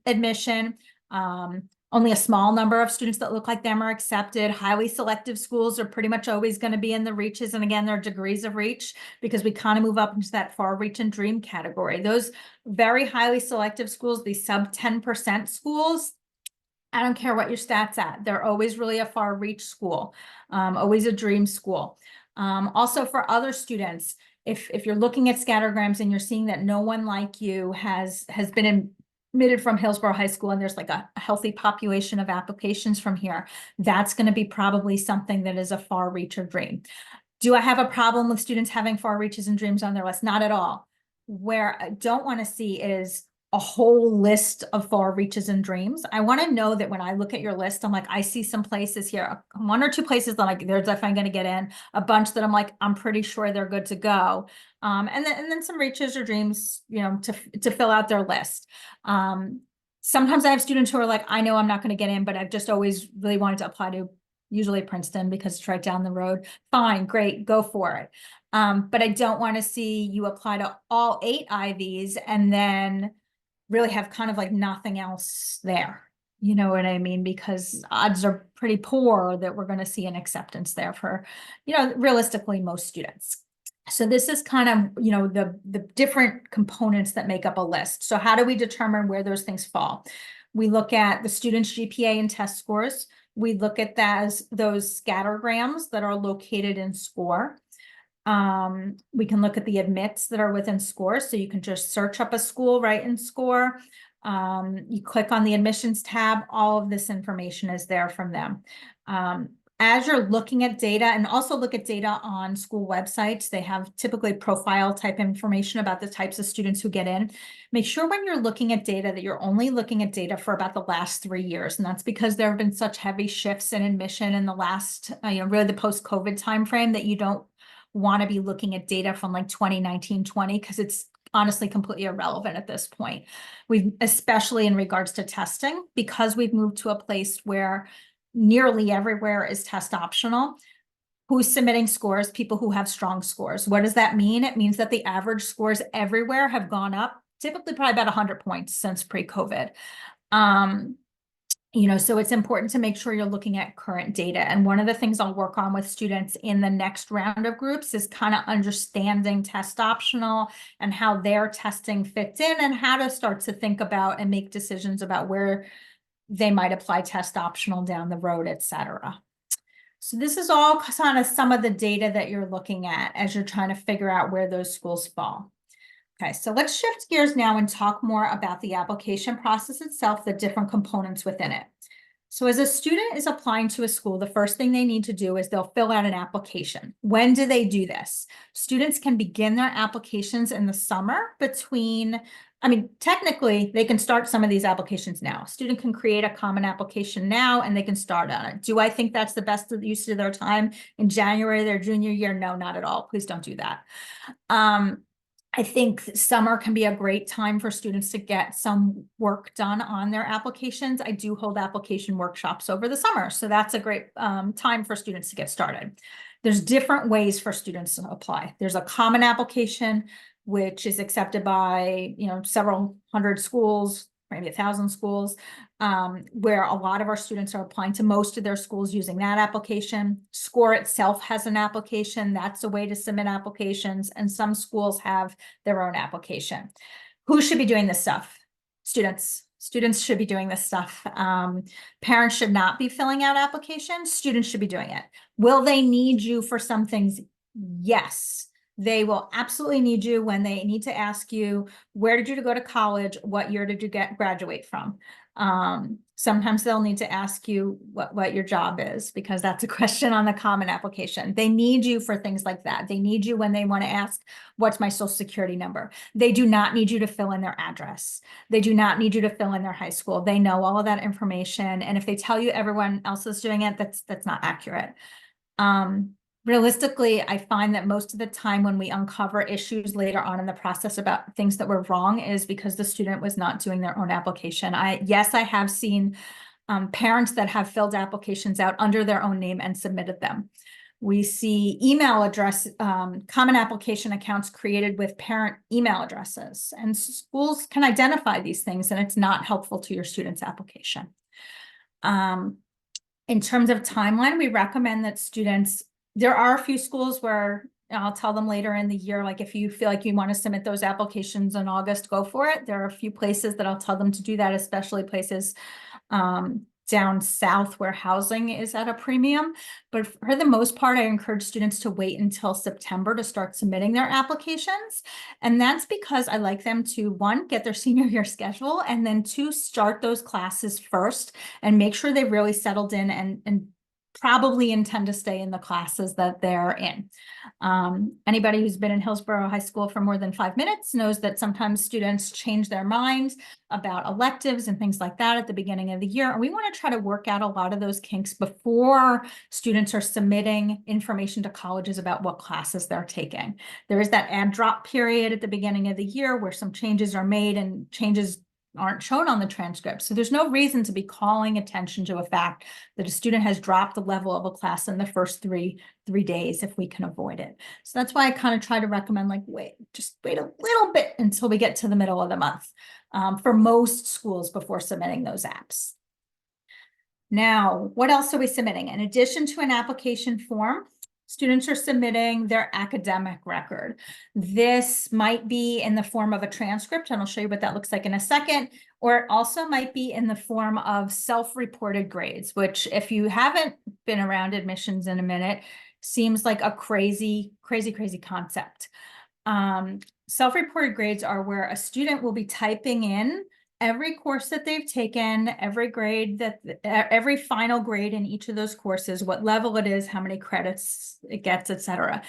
S2: admission. Only a small number of students that look like them are accepted. Highly selective schools are pretty much always going to be in the reaches. And again, there are degrees of reach because we kind of move up into that far reach and dream category. Those very highly selective schools, these sub 10% schools, I don't care what your stats at. They're always really a far reach school, always a dream school. Also for other students, if you're looking at scattergrams and you're seeing that no one like you has been admitted from Hillsborough High School, and there's like a healthy population of applications from here, that's going to be probably something that is a far reach or dream. Do I have a problem with students having far reaches and dreams on their list? Not at all. Where I don't want to see is a whole list of far reaches and dreams. I want to know that when I look at your list, I'm like, I see some places here, one or two places that like they're definitely going to get in, a bunch that I'm like, I'm pretty sure they're good to go. And then some reaches or dreams, to fill out their list. Sometimes I have students who are like, I know I'm not going to get in, but I've just always really wanted to apply to usually Princeton because it's right down the road. Fine, great, go for it. But I don't want to see you apply to all 8 Ivies and then really have kind of like nothing else there. You know what I mean? Because odds are pretty poor that we're going to see an acceptance there for, realistically, most students. So this is kind of, the different components that make up a list. So how do we determine where those things fall? We look at the student's GPA and test scores. We look at those scattergrams that are located in score. We can look at the admits that are within score. So you can just search up a school right in score. You click on the admissions tab, all of this information is there from them. As you're looking at data, and also look at data on school websites, they have typically profile type information about the types of students who get in. Make sure when you're looking at data that you're only looking at data for about the last 3 years. And that's because there have been such heavy shifts in admission in the last, really the post-COVID timeframe, that you don't want to be looking at data from like 2019-20, because it's honestly completely irrelevant at this point. We've, especially in regards to testing, because we've moved to a place where nearly everywhere is test optional. Who's submitting scores? People who have strong scores. What does that mean? It means that the average scores everywhere have gone up, typically probably about 100 points since pre-COVID. So it's important to make sure you're looking at current data. And one of the things I'll work on with students in the next round of groups is kind of understanding test optional and how their testing fits in, and how to start to think about and make decisions about where they might apply test optional down the road, et cetera. So this is all kind of some of the data that you're looking at as you're trying to figure out where those schools fall. Okay, so let's shift gears now and talk more about the application process itself, the different components within it. So as a student is applying to a school, the first thing they need to do is they'll fill out an application. When do they do this? Students can begin their applications in the summer technically they can start some of these applications now. A student can create a common application now and they can start on it. Do I think that's the best use of their time in January of their junior year? No, not at all. Please don't do that. I think summer can be a great time for students to get some work done on their applications. I do hold application workshops over the summer, so that's a great time for students to get started. There's different ways for students to apply. There's a common application, which is accepted by, several hundred schools, maybe 1,000 schools, where a lot of our students are applying to most of their schools using that application. SCORE itself has an application. That's a way to submit applications, and some schools have their own application. Who should be doing this stuff? Students. Students should be doing this stuff. Parents should not be filling out applications. Students should be doing it. Will they need you for some things? Yes. They will absolutely need you when they need to ask you, where did you go to college? What year did you graduate from? Sometimes they'll need to ask you what your job is, because that's a question on the common application. They need you for things like that. They need you when they want to ask, what's my social security number? They do not need you to fill in their address. They do not need you to fill in their high school. They know all of that information. And if they tell you everyone else is doing it, that's not accurate. Realistically, I find that most of the time when we uncover issues later on in the process about things that were wrong is because the student was not doing their own application. Yes, I have seen parents that have filled applications out under their own name and submitted them. We see email address, common application accounts created with parent email addresses, and schools can identify these things, and it's not helpful to your student's application. In terms of timeline, we recommend that students, there are a few schools where I'll tell them later in the year, like if you feel like you want to submit those applications in August, go for it. There are a few places that I'll tell them to do that, especially places down south where housing is at a premium. But for the most part, I encourage students to wait until September to start submitting their applications. And that's because I like them to, one, get their senior year schedule, and then two, start those classes first and make sure they really settled in and probably intend to stay in the classes that they're in. Anybody who's been in Hillsborough High School for more than 5 minutes knows that sometimes students change their minds about electives and things like that at the beginning of the year. And we want to try to work out a lot of those kinks before students are submitting information to colleges about what classes they're taking. There is that add drop period at the beginning of the year where some changes are made, and changes aren't shown on the transcript. So there's no reason to be calling attention to a fact that a student has dropped the level of a class in the first three days if we can avoid it. So that's why I kind of try to recommend like, just wait a little bit until we get to the middle of the month for most schools before submitting those apps. Now, what else are we submitting? In addition to an application form, students are submitting their academic record. This might be in the form of a transcript, and I'll show you what that looks like in a second, or it also might be in the form of self-reported grades, which if you haven't been around admissions in a minute, seems like a crazy concept. Self-reported grades are where a student will be typing in every course that they've taken, every final grade in each of those courses, what level it is, how many credits it gets, etc.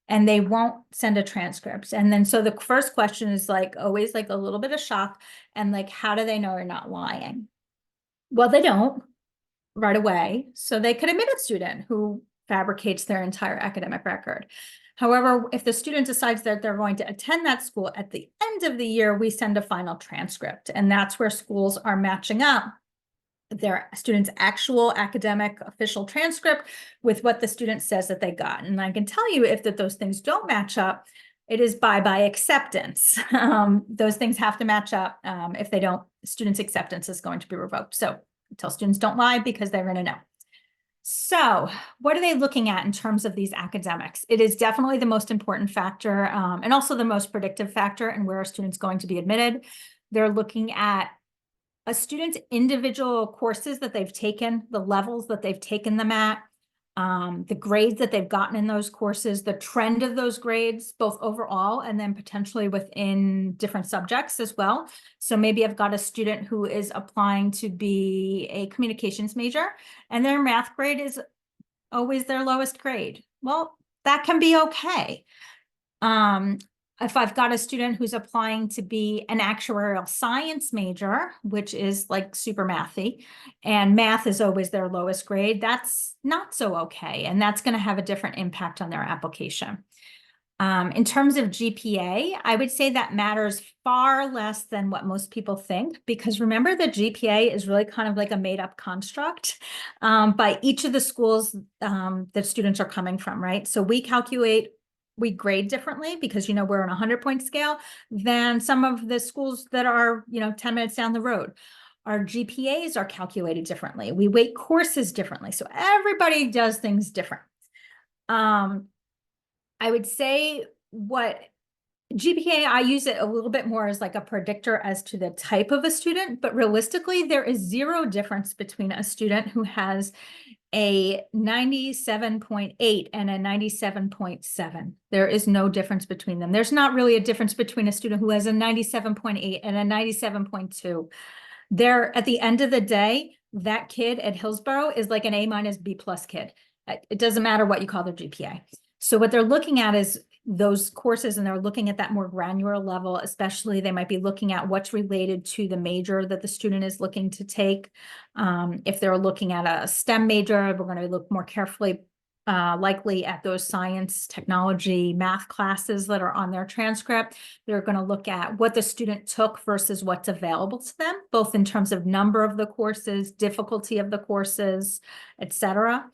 S2: And they won't send a transcript. And then so the first question is like always like a little bit of shock and like, how do they know you're not lying? Well, they don't right away. So they could admit a student who fabricates their entire academic record. However, if the student decides that they're going to attend that school at the end of the year, we send a final transcript. And that's where schools are matching up their student's actual academic official transcript with what the student says that they got. And I can tell you if those things don't match up, it is bye-bye acceptance. Those things have to match up. If they don't, student's acceptance is going to be revoked. So tell students don't lie because they're going to know. So what are they looking at in terms of these academics? It is definitely the most important factor and also the most predictive factor in where a student's going to be admitted. They're looking at a student's individual courses that they've taken, the levels that they've taken them at, the grades that they've gotten in those courses, the trend of those grades, both overall and then potentially within different subjects as well. So maybe I've got a student who is applying to be a communications major and their math grade is always their lowest grade. Well, that can be okay. If I've got a student who's applying to be an actuarial science major, which is like super mathy, and math is always their lowest grade, that's not so okay. And that's going to have a different impact on their application. In terms of GPA, I would say that matters far less than what most people think, because remember that GPA is really kind of like a made up construct by each of the schools that students are coming from, right? So we grade differently because, we're on a 100-point scale than some of the schools that are, 10 minutes down the road. Our GPAs are calculated differently. We weight courses differently. So everybody does things different. I would say what GPA, I use it a little bit more as like a predictor as to the type of a student, but realistically, there is zero difference between a student who has a 97.8 and a 97.7. There is no difference between them. There's not really a difference between a student who has a 97.8 and a 97.2. They're at the end of the day, that kid at Hillsborough is like an A- B+ kid. It doesn't matter what you call their GPA. So what they're looking at is those courses, and they're looking at that more granular level, especially they might be looking at what's related to the major that the student is looking to take. If they're looking at a STEM major, we're going to look more carefully likely at those science, technology, math classes that are on their transcript. They're going to look at what the student took versus what's available to them, both in terms of number of the courses, difficulty of the courses, etc.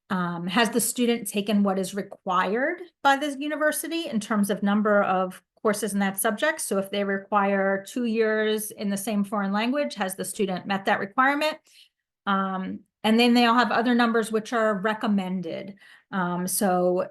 S2: Has the student taken what is required by the university in terms of number of courses in that subject? So if they require 2 years in the same foreign language, has the student met that requirement? And then they all have other numbers which are recommended. So,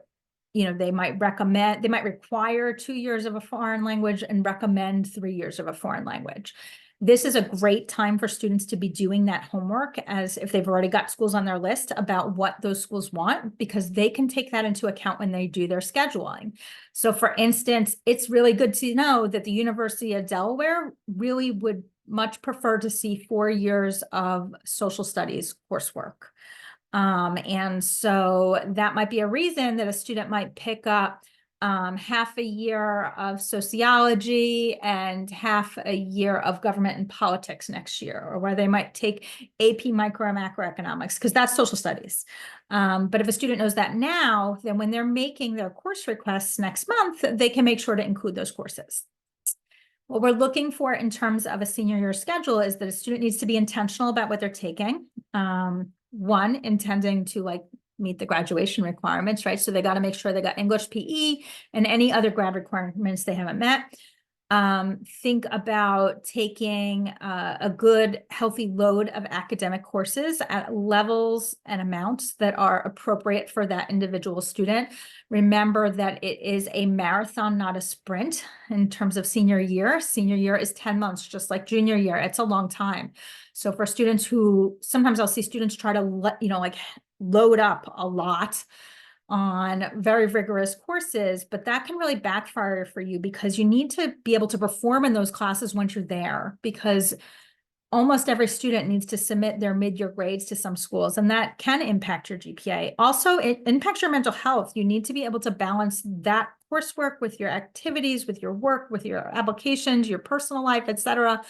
S2: they might require 2 years of a foreign language and recommend 3 years of a foreign language. This is a great time for students to be doing that homework as if they've already got schools on their list about what those schools want, because they can take that into account when they do their scheduling. So for instance, it's really good to know that the University of Delaware really would much prefer to see 4 years of social studies coursework. And so that might be a reason that a student might pick up half a year of sociology and half a year of government and politics next year, or where they might take AP micro and macroeconomics, because that's social studies. But if a student knows that now, then when they're making their course requests next month, they can make sure to include those courses. What we're looking for in terms of a senior year schedule is that a student needs to be intentional about what they're taking. One, intending to like meet the graduation requirements, right? So they got to make sure they got English, PE, and any other grad requirements they haven't met. Think about taking a good, healthy load of academic courses at levels and amounts that are appropriate for that individual student. Remember that it is a marathon, not a sprint in terms of senior year. Senior year is 10 months, just like junior year. It's a long time. So for students who, sometimes I'll see students try to like load up a lot on very rigorous courses, but that can really backfire for you because you need to be able to perform in those classes once you're there, because almost every student needs to submit their mid-year grades to some schools, and that can impact your GPA. Also, it impacts your mental health. You need to be able to balance that coursework with your activities, with your work, with your applications, your personal life, etc.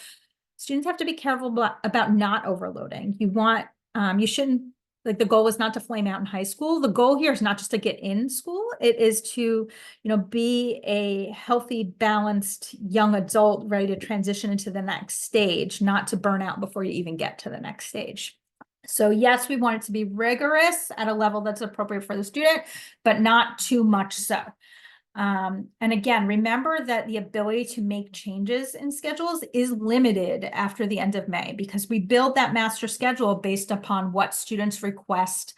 S2: Students have to be careful about not overloading. You shouldn't, like, the goal is not to flame out in high school. The goal here is not just to get in school. It is to, be a healthy, balanced young adult ready to transition into the next stage, not to burn out before you even get to the next stage. So yes, we want it to be rigorous at a level that's appropriate for the student, but not too much so. And again, remember that the ability to make changes in schedules is limited after the end of May, because we build that master schedule based upon what students request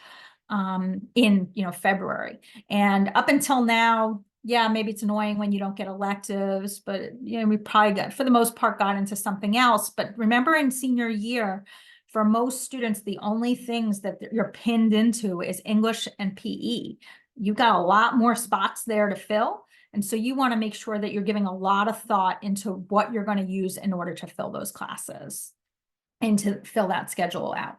S2: in February. And up until now, yeah, maybe it's annoying when you don't get electives, but we probably got, for the most part, got into something else. But remember, in senior year, for most students, the only things that you're pinned into is English and PE. You've got a lot more spots there to fill. And so you want to make sure that you're giving a lot of thought into what you're going to use in order to fill those classes and to fill that schedule out.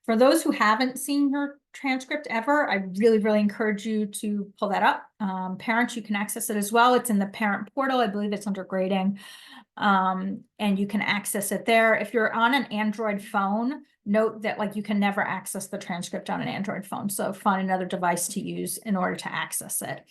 S2: For those who haven't seen your transcript ever, I really, really encourage you to pull that up. Parents, you can access it as well. It's in the parent portal. I believe it's under grading. And you can access it there. If you're on an Android phone, note that you can never access the transcript on an Android phone. So find another device to use in order to access it.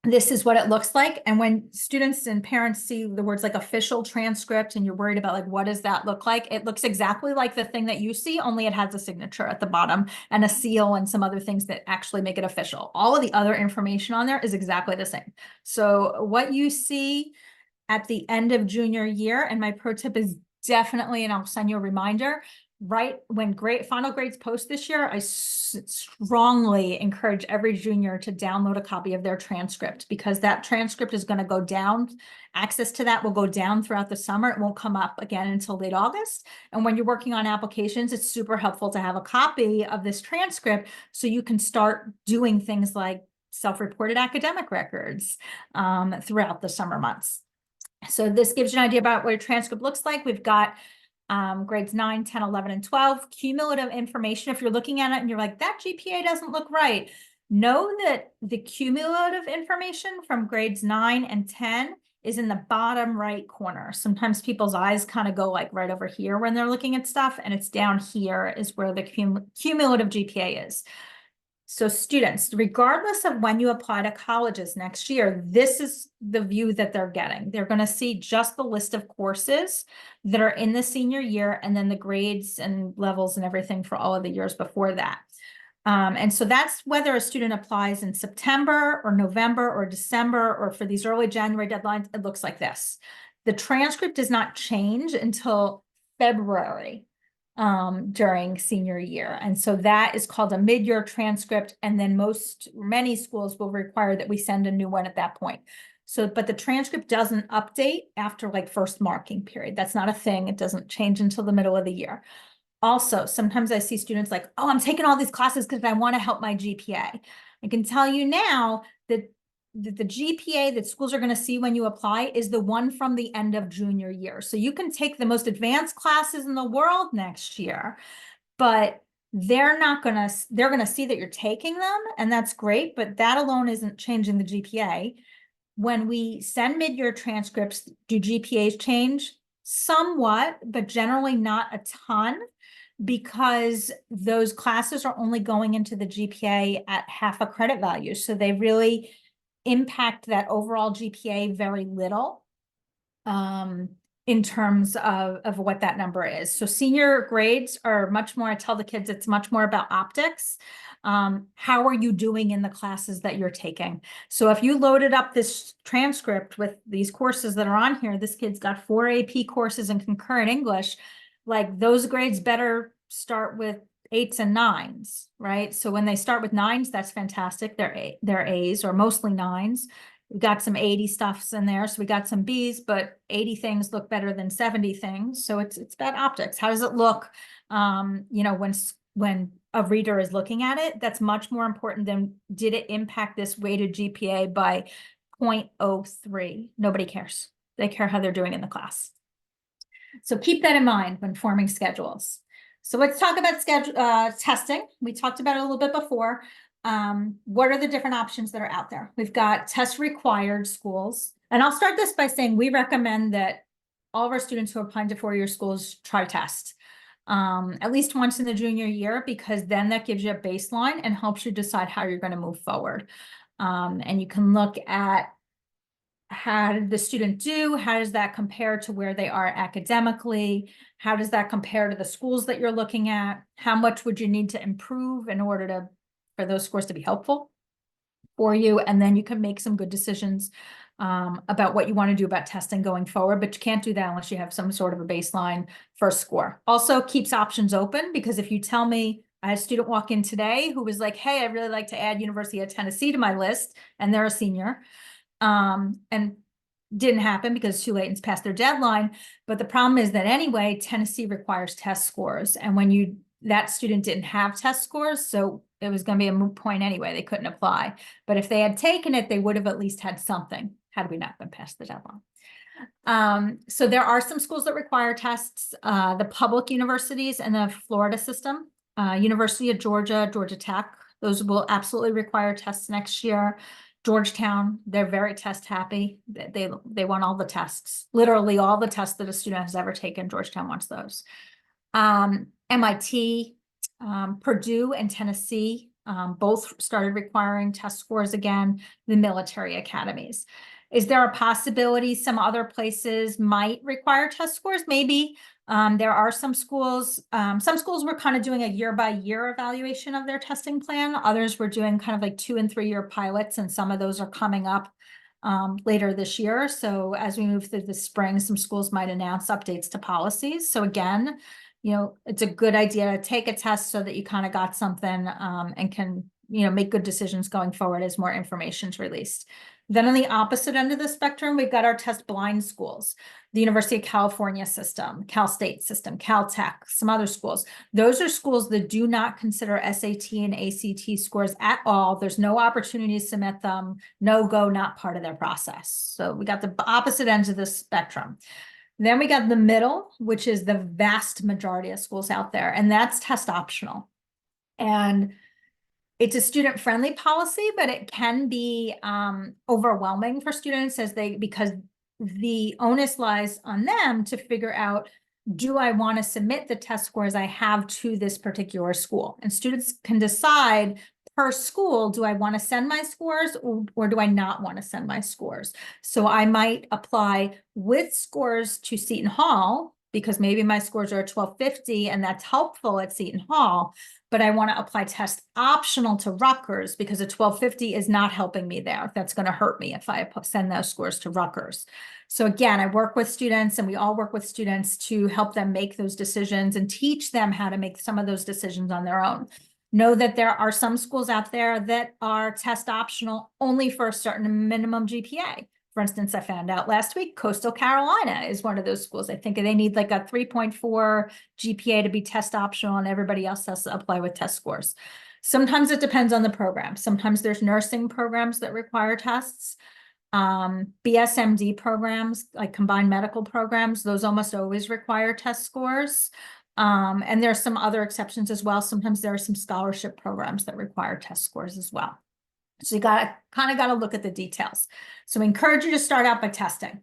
S2: This is what it looks like. And when students and parents see the words like official transcript and you're worried about what does that look like? It looks exactly like the thing that you see, only it has a signature at the bottom and a seal and some other things that actually make it official. All of the other information on there is exactly the same. So what you see at the end of junior year, and my pro tip is definitely, and I'll send you a reminder, right when final grades post this year, I strongly encourage every junior to download a copy of their transcript, because that transcript is going to go down. Access to that will go down throughout the summer. It won't come up again until late August. And when you're working on applications, it's super helpful to have a copy of this transcript so you can start doing things like self-reported academic records throughout the summer months. So this gives you an idea about what a transcript looks like. We've got grades 9, 10, 11, and 12, cumulative information. If you're looking at it and you're like, that GPA doesn't look right, know that the cumulative information from grades 9 and 10 is in the bottom right corner. Sometimes people's eyes kind of go right over here when they're looking at stuff, and it's down here is where the cumulative GPA is. So students, regardless of when you apply to colleges next year, this is the view that they're getting. They're going to see just the list of courses that are in the senior year, and then the grades and levels and everything for all of the years before that. And so that's whether a student applies in September or November or December, or for these early January deadlines, it looks like this. The transcript does not change until February during senior year. And so that is called a mid-year transcript. And then many schools will require that we send a new one at that point. So, but the transcript doesn't update after first marking period. That's not a thing. It doesn't change until the middle of the year. Also, sometimes I see students oh, I'm taking all these classes because I want to help my GPA. I can tell you now that the GPA that schools are going to see when you apply is the one from the end of junior year. So you can take the most advanced classes in the world next year, but they're going to see that you're taking them, and that's great, but that alone isn't changing the GPA. When we send mid-year transcripts, do GPAs change? Somewhat, but generally not a ton, because those classes are only going into the GPA at half a credit value. So they really impact that overall GPA very little. in terms of what that number is. So senior grades are much more, I tell the kids, it's much more about optics. How are you doing in the classes that you're taking? So if you loaded up this transcript with these courses that are on here, this kid's got 4 AP courses in concurrent English, like those grades better start with 8s and 9s, right? So when they start with 9s, that's fantastic. They're A's or mostly 9s. We've got some 80 stuffs in there. So we got some B's, but 80 things look better than 70 things. So it's about optics. How does it look, you know, when a reader is looking at it? That's much more important than did it impact this weighted GPA by 0.03? Nobody cares. They care how they're doing in the class. So keep that in mind when forming schedules. So let's talk about testing. We talked about it a little bit before. What are the different options that are out there? We've got test required schools. And I'll start this by saying we recommend that all of our students who are applying to four-year schools try test at least once in the junior year, because then that gives you a baseline and helps you decide how you're going to move forward. And you can look at how did the student do? How does that compare to where they are academically? How does that compare to the schools that you're looking at? How much would you need to improve in order for those scores to be helpful for you? And then you can make some good decisions about what you want to do about testing going forward, but you can't do that unless you have some sort of a baseline first score. Also keeps options open, because if you tell me, I had a student walk in today who was like, hey, I'd really like to add University of Tennessee to my list, and they're a senior. And didn't happen because it's too late and it's past their deadline. But the problem is that anyway, Tennessee requires test scores. And when that student didn't have test scores, so it was going to be a moot point anyway. They couldn't apply. But if they had taken it, they would have at least had something had we not been past the deadline. So there are some schools that require tests, the public universities and the Florida system, University of Georgia, Georgia Tech, those will absolutely require tests next year. Georgetown, they're very test happy. They want all the tests, literally all the tests that a student has ever taken. Georgetown wants those. MIT, Purdue and Tennessee, both started requiring test scores again, the military academies. Is there a possibility some other places might require test scores? Maybe. There are some schools were kind of doing a year-by-year evaluation of their testing plan. Others were doing kind of like 2- and 3-year pilots, and some of those are coming up later this year. So as we move through the spring, some schools might announce updates to policies. So again, you know, it's a good idea to take a test so that you kind of got something and can, you know, make good decisions going forward as more information is released. Then on the opposite end of the spectrum, we've got our test blind schools, the University of California system, Cal State system, Caltech, some other schools. Those are schools that do not consider SAT and ACT scores at all. There's no opportunity to submit them, no go, not part of their process. So we got the opposite ends of the spectrum. Then we got the middle, which is the vast majority of schools out there, and that's test optional. And it's a student-friendly policy, but it can be overwhelming for students because the onus lies on them to figure out, do I want to submit the test scores I have to this particular school? And students can decide per school, do I want to send my scores or do I not want to send my scores? So I might apply with scores to Seton Hall because maybe my scores are 1250 and that's helpful at Seton Hall, but I want to apply test optional to Rutgers because a 1250 is not helping me there. That's going to hurt me if I send those scores to Rutgers. So again, I work with students and we all work with students to help them make those decisions and teach them how to make some of those decisions on their own. Know that there are some schools out there that are test optional only for a certain minimum GPA. For instance, I found out last week, Coastal Carolina is one of those schools. I think they need like a 3.4 GPA to be test optional and everybody else has to apply with test scores. Sometimes it depends on the program. Sometimes there's nursing programs that require tests. BSMD programs, like combined medical programs, those almost always require test scores. And there are some other exceptions as well. Sometimes there are some scholarship programs that require test scores as well. So you kind of got to look at the details. So I encourage you to start out by testing.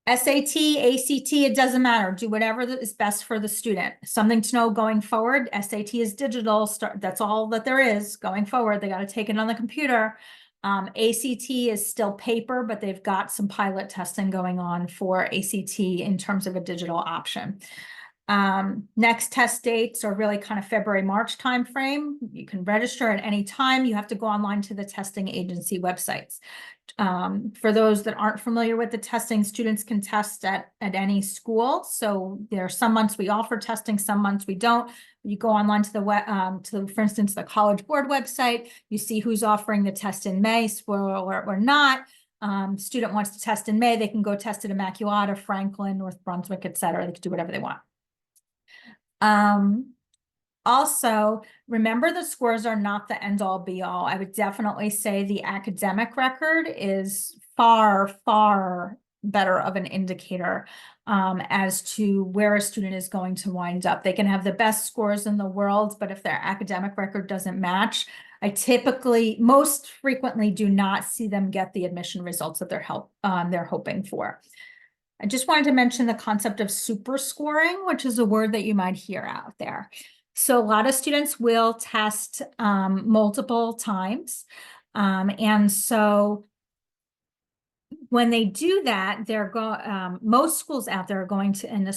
S2: SAT, ACT, it doesn't matter. Do whatever is best for the student. Something to know going forward, SAT is digital. That's all that there is going forward. They got to take it on the computer. ACT is still paper, but they've got some pilot testing going on for ACT in terms of a digital option. Next test dates are really kind of February, March timeframe. You can register at any time. You have to go online to the testing agency websites. For those that aren't familiar with the testing, students can test at any school. So there are some months we offer testing, some months we don't. You go online to the web, for instance, the College Board website, you see who's offering the test in May, or not. Student wants to test in May, they can go test at Immaculata, Franklin, North Brunswick, et cetera. They can do whatever they want. Also, remember the scores are not the end all be all. I would definitely say the academic record is far, far better of an indicator as to where a student is going to wind up. They can have the best scores in the world, but if their academic record doesn't match, I typically, most frequently do not see them get the admission results that they're hoping for. I just wanted to mention the concept of super scoring, which is a word that you might hear out there. So a lot of students will test multiple times. And so when they do that, most schools out there are going to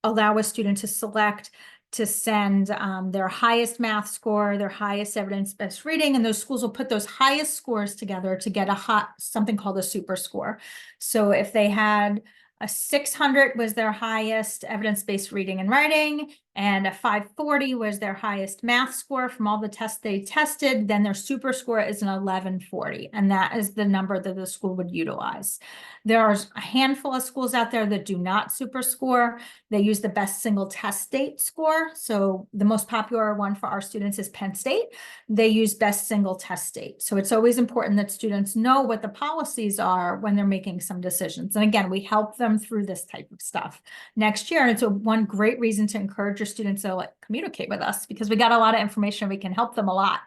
S2: allow a student to select to send their highest math score, their highest evidence-based reading, and those schools will put those highest scores together to get something called a super score. So if they had a 600 was their highest evidence-based reading and writing, and a 540 was their highest math score from all the tests they tested, then their super score is an 1140, and that is the number that the school would utilize. There are a handful of schools out there that do not super score. They use the best single test date score. So the most popular one for our students is Penn State. They use best single test date. So it's always important that students know what the policies are when they're making some decisions. And again, we help them through this type of stuff next year. And it's one great reason to encourage your students to communicate with us, because we got a lot of information. We can help them a lot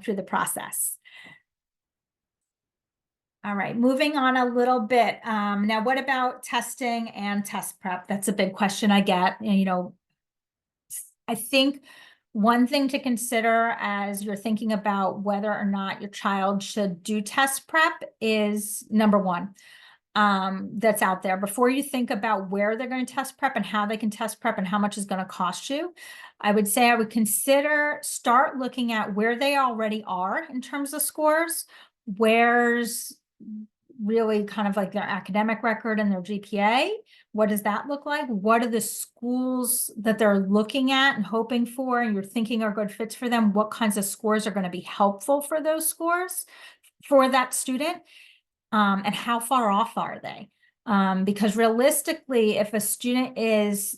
S2: through the process. All right, moving on a little bit. Now, what about testing and test prep? That's a big question I get. And, I think one thing to consider as you're thinking about whether or not your child should do test prep is number one, that's out there. Before you think about where they're going to test prep and how they can test prep and how much is going to cost you, I would say I would start looking at where they already are in terms of scores, where's really kind of like their academic record and their GPA. What does that look like? What are the schools that they're looking at and hoping for and you're thinking are good fits for them? What kinds of scores are going to be helpful for those scores for that student? And how far off are they? Because realistically, if a student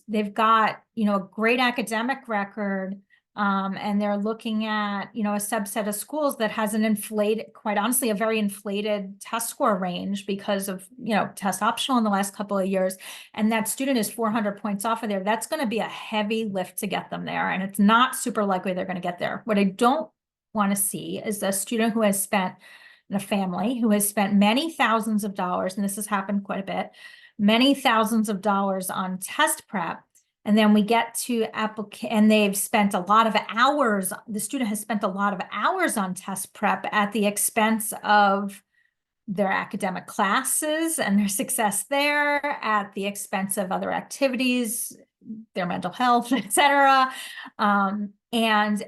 S2: they've got, a great academic record, and they're looking at, a subset of schools that has quite honestly, a very inflated test score range because of, test optional in the last couple of years, and that student is 400 points off of there, that's going to be a heavy lift to get them there. And it's not super likely they're going to get there. What I don't want to see is a student who has spent a family who has spent many thousands of dollars, and this has happened quite a bit, many thousands of dollars on test prep. And then we get to and they've spent a lot of hours, the student has spent a lot of hours on test prep at the expense of their academic classes and their success there, at the expense of other activities, their mental health, etc. And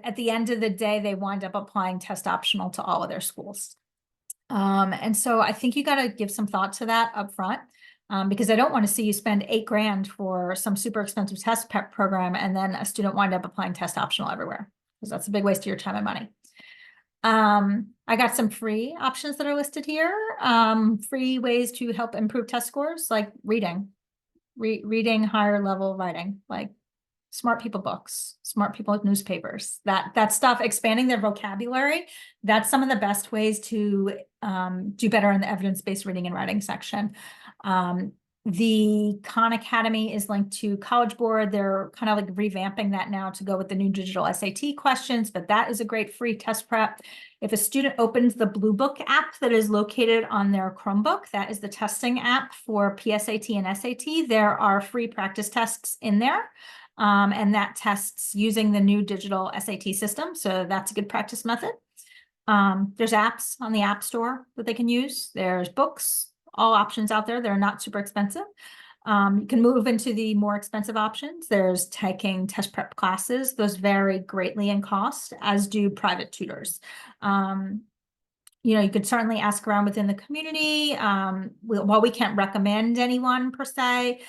S2: at the end of the day, they wind up applying test optional to all of their schools. And so I think you got to give some thought to that up front, because I don't want to see you spend $8 grand for some super expensive test prep program and then a student wind up applying test optional everywhere, because that's a big waste of your time and money. I got some free options that are listed here. Free ways to help improve test scores, like reading higher level writing, like Smart People books, Smart People newspapers, that stuff, expanding their vocabulary. That's some of the best ways to do better in the evidence-based reading and writing section. The Khan Academy is linked to College Board. They're kind of like revamping that now to go with the new digital SAT questions, but that is a great free test prep. If a student opens the Blue Book app that is located on their Chromebook, that is the testing app for PSAT and SAT, there are free practice tests in there. And that tests using the new digital SAT system. So that's a good practice method. There's apps on the App Store that they can use. There's books, all options out there. They're not super expensive. You can move into the more expensive options. There's taking test prep classes. Those vary greatly in cost, as do private tutors. You could certainly ask around within the community. While we can't recommend anyone per se,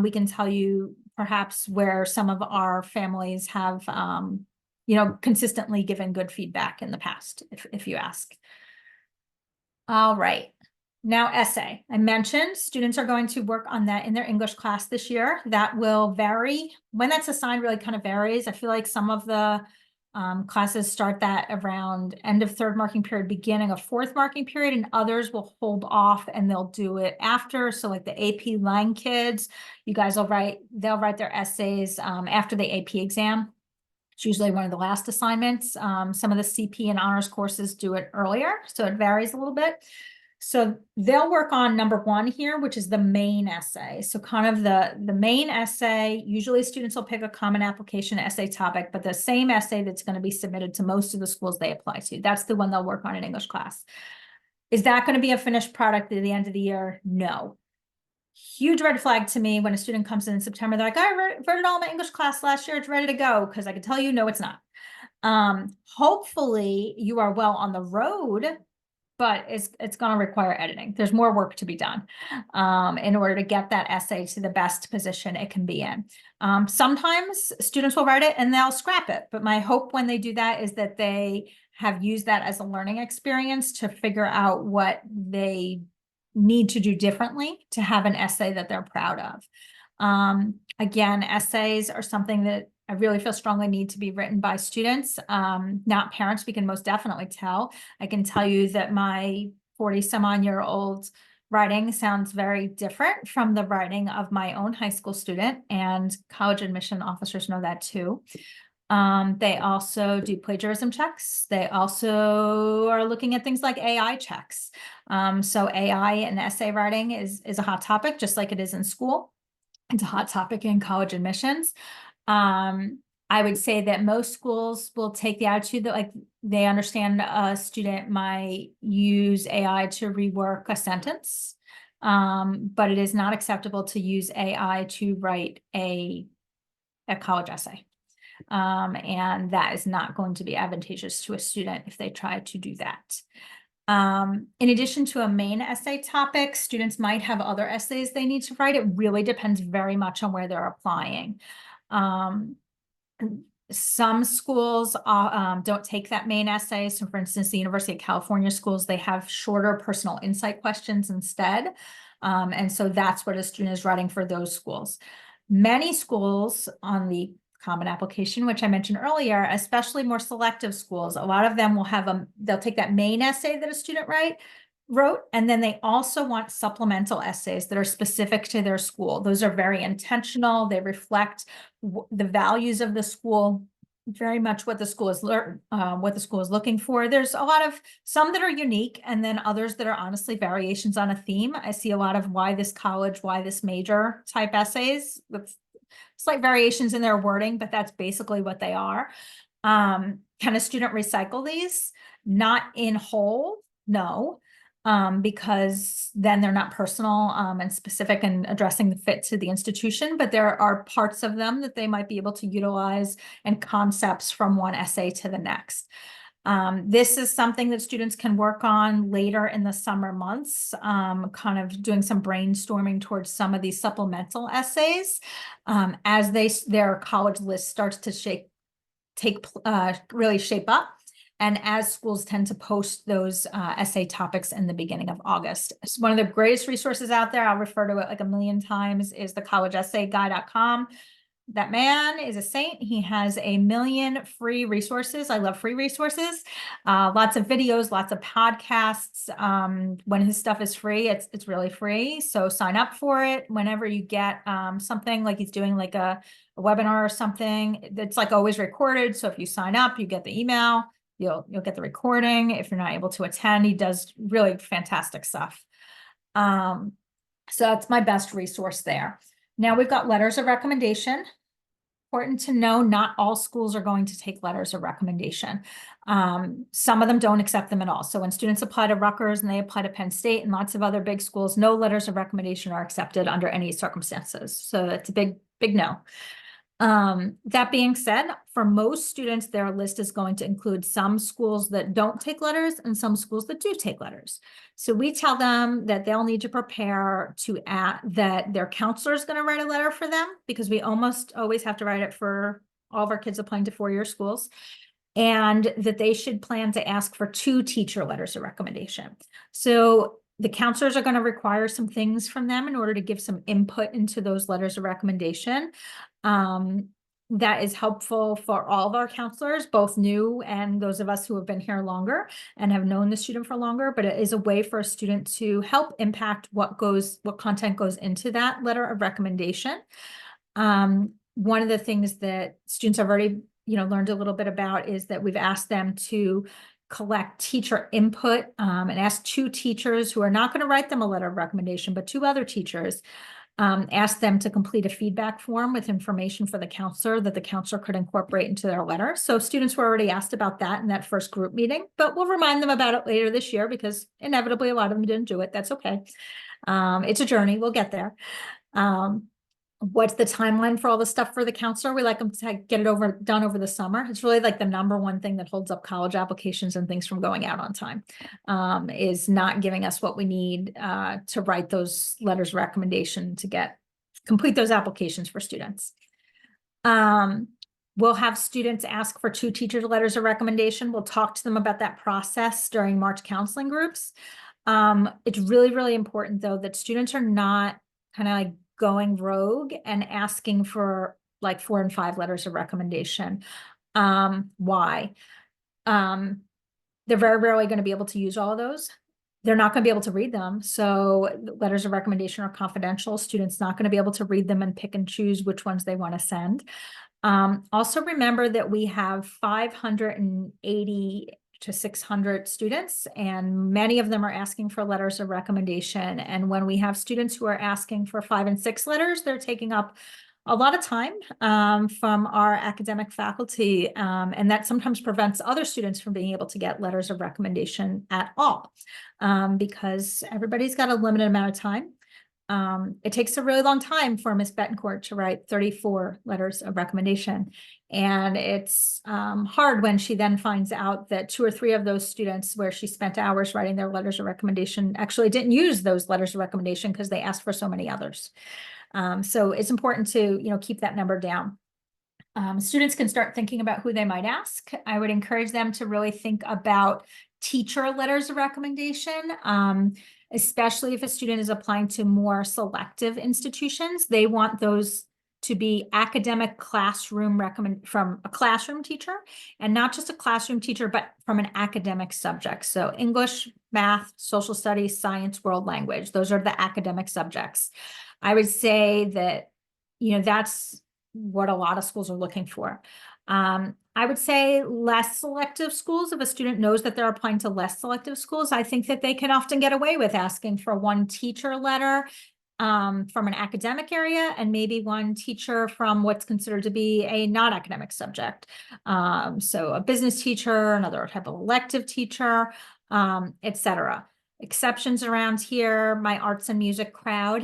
S2: we can tell you perhaps where some of our families have, consistently given good feedback in the past, if you ask. All right. Now essay. I mentioned students are going to work on that in their English class this year. That will vary. When that's assigned really kind of varies. I feel like some of the classes start that around end of third marking period, beginning of fourth marking period, and others will hold off and they'll do it after. So like the AP Lang kids, you guys they'll write their essays after the AP exam. It's usually one of the last assignments. Some of the CP and honors courses do it earlier, so it varies a little bit. So they'll work on number 1 here, which is the main essay. So kind of the main essay, usually students will pick a common application essay topic, but the same essay that's going to be submitted to most of the schools they apply to. That's the one they'll work on in English class. Is that going to be a finished product at the end of the year? No. Huge red flag to me when a student comes in September, they're like, I read it all in my English class last year, it's ready to go, because I can tell you, no, it's not. Hopefully you are well on the road, but it's going to require editing. There's more work to be done in order to get that essay to the best position it can be in. Sometimes students will write it and they'll scrap it, but my hope when they do that is that they have used that as a learning experience to figure out what they need to do differently to have an essay that they're proud of. Again, essays are something that I really feel strongly need to be written by students, not parents. We can most definitely tell. I can tell you that my 40-some-odd-year-old writing sounds very different from the writing of my own high school student, and college admission officers know that too. They also do plagiarism checks. They also are looking at things like AI checks. So AI and essay writing is a hot topic, just like it is in school. It's a hot topic in college admissions. I would say that most schools will take the attitude that like they understand a student might use AI to rework a sentence, but it is not acceptable to use AI to write a college essay. And that is not going to be advantageous to a student if they try to do that. In addition to a main essay topic, students might have other essays they need to write. It really depends very much on where they're applying. Some schools don't take that main essay. So for instance, the University of California schools, they have shorter personal insight questions instead. And so that's what a student is writing for those schools. Many schools on the common application, which I mentioned earlier, especially more selective schools, a lot of them will have they'll take that main essay that a student wrote, and then they also want supplemental essays that are specific to their school. Those are very intentional. They reflect the values of the school, very much what the school is looking for. There's a lot of some that are unique, and then others that are honestly variations on a theme. I see a lot of why this college, why this major type essays with slight variations in their wording, but that's basically what they are. Can a student recycle these? Not in whole, no. Because then they're not personal and specific and addressing the fit to the institution, but there are parts of them that they might be able to utilize and concepts from one essay to the next. This is something that students can work on later in the summer months, kind of doing some brainstorming towards some of these supplemental essays as their college list starts to really shape up. And as schools tend to post those essay topics in the beginning of August. It's one of the greatest resources out there. I'll refer to it like a million times, is the collegeessayguy.com. That man is a saint. He has a million free resources. I love free resources. Lots of videos, lots of podcasts. When his stuff is free, it's really free. So sign up for it. Whenever you get something like he's doing like a webinar or something, it's like always recorded. So if you sign up, you get the email. You'll get the recording. If you're not able to attend, he does really fantastic stuff. So that's my best resource there. Now we've got letters of recommendation. important to know, not all schools are going to take letters of recommendation. Some of them don't accept them at all. So when students apply to Rutgers and they apply to Penn State and lots of other big schools, no letters of recommendation are accepted under any circumstances. So that's a big, big no. That being said, for most students, their list is going to include some schools that don't take letters and some schools that do take letters. So we tell them that they'll need to prepare to add that their counselor is going to write a letter for them, because we almost always have to write it for all of our kids applying to four-year schools, and that they should plan to ask for 2 teacher letters of recommendation. So the counselors are going to require some things from them in order to give some input into those letters of recommendation. That is helpful for all of our counselors, both new and those of us who have been here longer and have known the student for longer, but it is a way for a student to help impact what content goes into that letter of recommendation. One of the things that students have already, learned a little bit about is that we've asked them to collect teacher input, and ask 2 teachers who are not going to write them a letter of recommendation, but 2 other teachers, ask them to complete a feedback form with information for the counselor that the counselor could incorporate into their letter. So students were already asked about that in that first group meeting, but we'll remind them about it later this year, because inevitably a lot of them didn't do it. That's okay. It's a journey. We'll get there. What's the timeline for all the stuff for the counselor? We like them to get it done over the summer. It's really like the #1 thing that holds up college applications and things from going out on time, is not giving us what we need to write those letters of recommendation to complete those applications for students. We'll have students ask for 2 teacher letters of recommendation. We'll talk to them about that process during March counseling groups. It's really, really important, though, that students are not kind of like going rogue and asking for like 4 and 5 letters of recommendation. Why? They're very rarely going to be able to use all of those. They're not going to be able to read them. So letters of recommendation are confidential. Students not going to be able to read them and pick and choose which ones they want to send. Also remember that we have 580 to 600 students, and many of them are asking for letters of recommendation. And when we have students who are asking for 5 and 6 letters, they're taking up a lot of time from our academic faculty, and that sometimes prevents other students from being able to get letters of recommendation at all, because everybody's got a limited amount of time. It takes a really long time for Ms. Betancourt to write 34 letters of recommendation. And it's hard when she then finds out that 2 or 3 of those students where she spent hours writing their letters of recommendation actually didn't use those letters of recommendation because they asked for so many others. So it's important to, keep that number down. Students can start thinking about who they might ask. I would encourage them to really think about teacher letters of recommendation. Especially if a student is applying to more selective institutions, they want those to be academic classroom from a classroom teacher, and not just a classroom teacher, but from an academic subject. So English, math, social studies, science, world language, those are the academic subjects. I would say that, that's what a lot of schools are looking for. I would say less selective schools, if a student knows that they're applying to less selective schools, I think that they can often get away with asking for 1 teacher letter from an academic area, and maybe 1 teacher from what's considered to be a non-academic subject. So a business teacher, another type of elective teacher, etc. Exceptions around here, my arts and music crowd.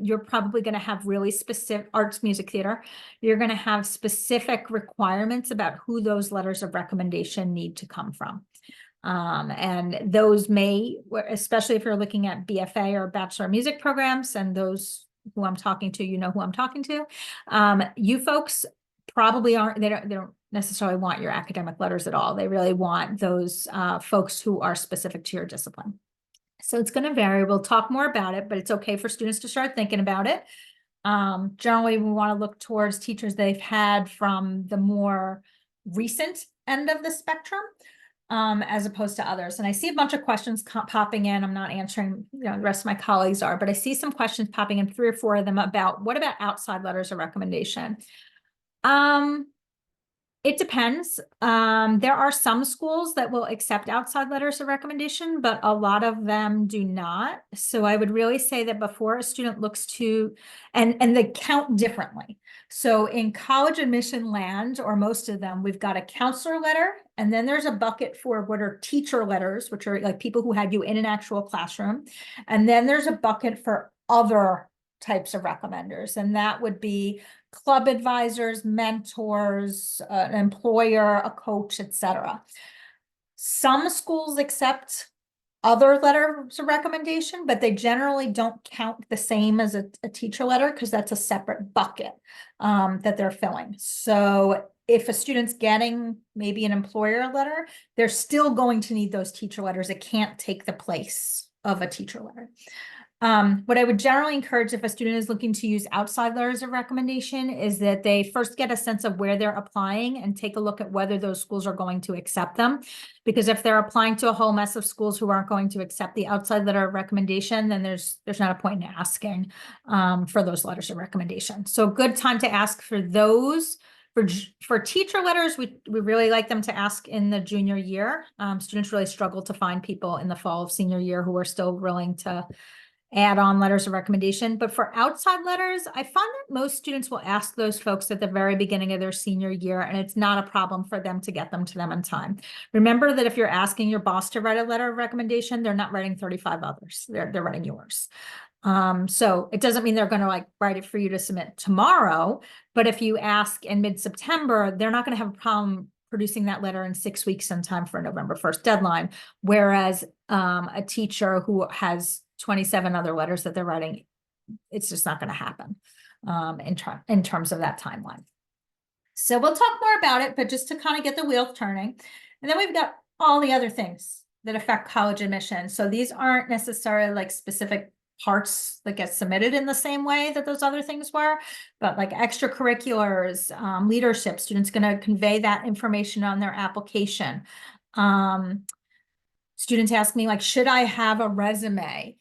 S2: You're probably going to have really specific arts, music, theater. You're going to have specific requirements about who those letters of recommendation need to come from. And those may, especially if you're looking at BFA or Bachelor of Music programs, and those who I'm talking to, who I'm talking to. You folks probably aren't, they don't necessarily want your academic letters at all. They really want those folks who are specific to your discipline. So it's going to vary. We'll talk more about it, but it's okay for students to start thinking about it. Generally, we want to look towards teachers they've had from the more recent end of the spectrum, as opposed to others. And I see a bunch of questions popping in. I'm not answering, the rest of my colleagues are, but I see some questions popping in, 3 or 4 of them, about what about outside letters of recommendation? It depends. There are some schools that will accept outside letters of recommendation, but a lot of them do not. So I would really say that before a student looks to, and they count differently. So in college admission land, or most of them, we've got a counselor letter, and then there's a bucket for what are teacher letters, which are like people who had you in an actual classroom. And then there's a bucket for other types of recommenders, and that would be club advisors, mentors, an employer, a coach, etc. Some schools accept other letters of recommendation, but they generally don't count the same as a teacher letter because that's a separate bucket that they're filling. So if a student's getting maybe an employer letter, they're still going to need those teacher letters. It can't take the place of a teacher letter. What I would generally encourage if a student is looking to use outside letters of recommendation is that they first get a sense of where they're applying and take a look at whether those schools are going to accept them. Because if they're applying to a whole mess of schools who aren't going to accept the outside letter of recommendation, then there's not a point in asking for those letters of recommendation. So a good time to ask for those. For teacher letters, we really like them to ask in the junior year. Students really struggle to find people in the fall of senior year who are still willing to add on letters of recommendation. But for outside letters, I find that most students will ask those folks at the very beginning of their senior year, and it's not a problem for them to get them to them in time. Remember that if you're asking your boss to write a letter of recommendation, they're not writing 35 others. They're writing yours. So it doesn't mean they're going to like write it for you to submit tomorrow, but if you ask in mid-September, they're not going to have a problem producing that letter in 6 weeks in time for a November 1st deadline. Whereas a teacher who has 27 other letters that they're writing, it's just not going to happen in terms of that timeline. So we'll talk more about it, but just to kind of get the wheels turning. And then we've got all the other things that affect college admission. So these aren't necessarily like specific parts that get submitted in the same way that those other things were, but like extracurriculars, leadership, students going to convey that information on their application. Students ask me like, should I have a resume?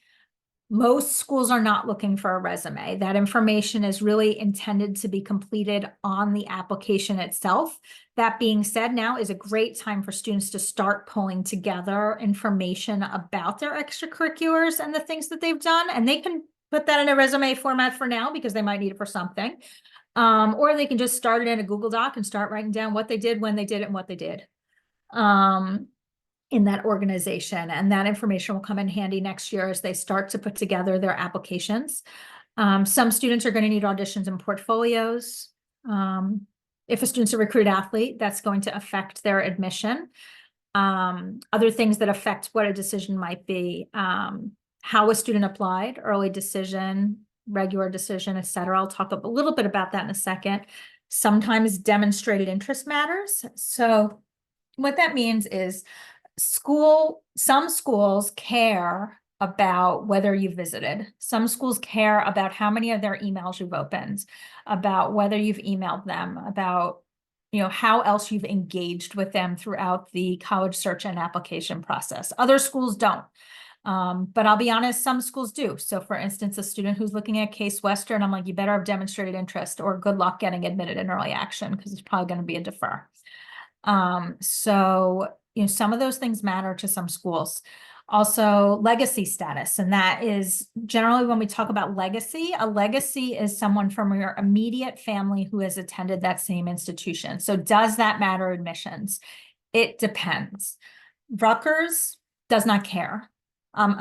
S2: Most schools are not looking for a resume. That information is really intended to be completed on the application itself. That being said, now is a great time for students to start pulling together information about their extracurriculars and the things that they've done. And they can put that in a resume format for now because they might need it for something. Or they can just start it in a Google Doc and start writing down what they did, when they did it, and what they did. In that organization, and that information will come in handy next year as they start to put together their applications. Some students are going to need auditions and portfolios. If a student's a recruit athlete, that's going to affect their admission. Other things that affect what a decision might be, how a student applied, early decision, regular decision, etc. I'll talk a little bit about that in a second. Sometimes demonstrated interest matters. So what that means is some schools care about whether you've visited. Some schools care about how many of their emails you've opened, about whether you've emailed them, about how else you've engaged with them throughout the college search and application process. Other schools don't. But I'll be honest, some schools do. So for instance, a student who's looking at Case Western, I'm like, you better have demonstrated interest or good luck getting admitted in early action because it's probably going to be a defer. So some of those things matter to some schools. Also, legacy status. And that is generally when we talk about legacy, a legacy is someone from your immediate family who has attended that same institution. So does that matter admissions? It depends. Rutgers does not care. I'm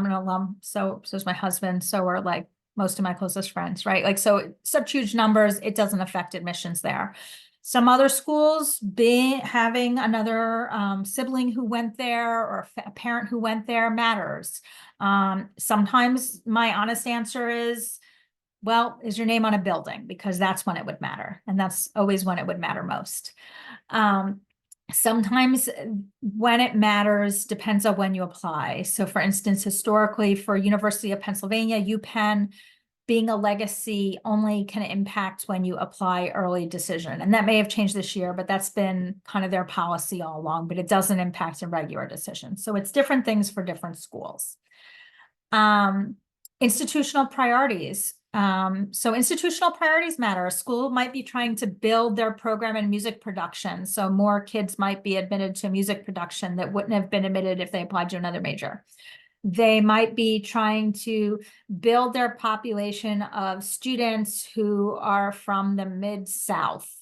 S2: an alum, so is my husband. So are like most of my closest friends, right? Like, so such huge numbers, it doesn't affect admissions there. Some other schools, having another sibling who went there or a parent who went there matters. Sometimes my honest answer is, well, is your name on a building? Because that's when it would matter. And that's always when it would matter most. Sometimes when it matters depends on when you apply. So for instance, historically for University of Pennsylvania, UPenn, being a legacy only can impact when you apply early decision. And that may have changed this year, but that's been kind of their policy all along, but it doesn't impact a regular decision. So it's different things for different schools. Institutional priorities. So institutional priorities matter. A school might be trying to build their program in music production. So more kids might be admitted to music production that wouldn't have been admitted if they applied to another major. They might be trying to build their population of students who are from the Mid-South.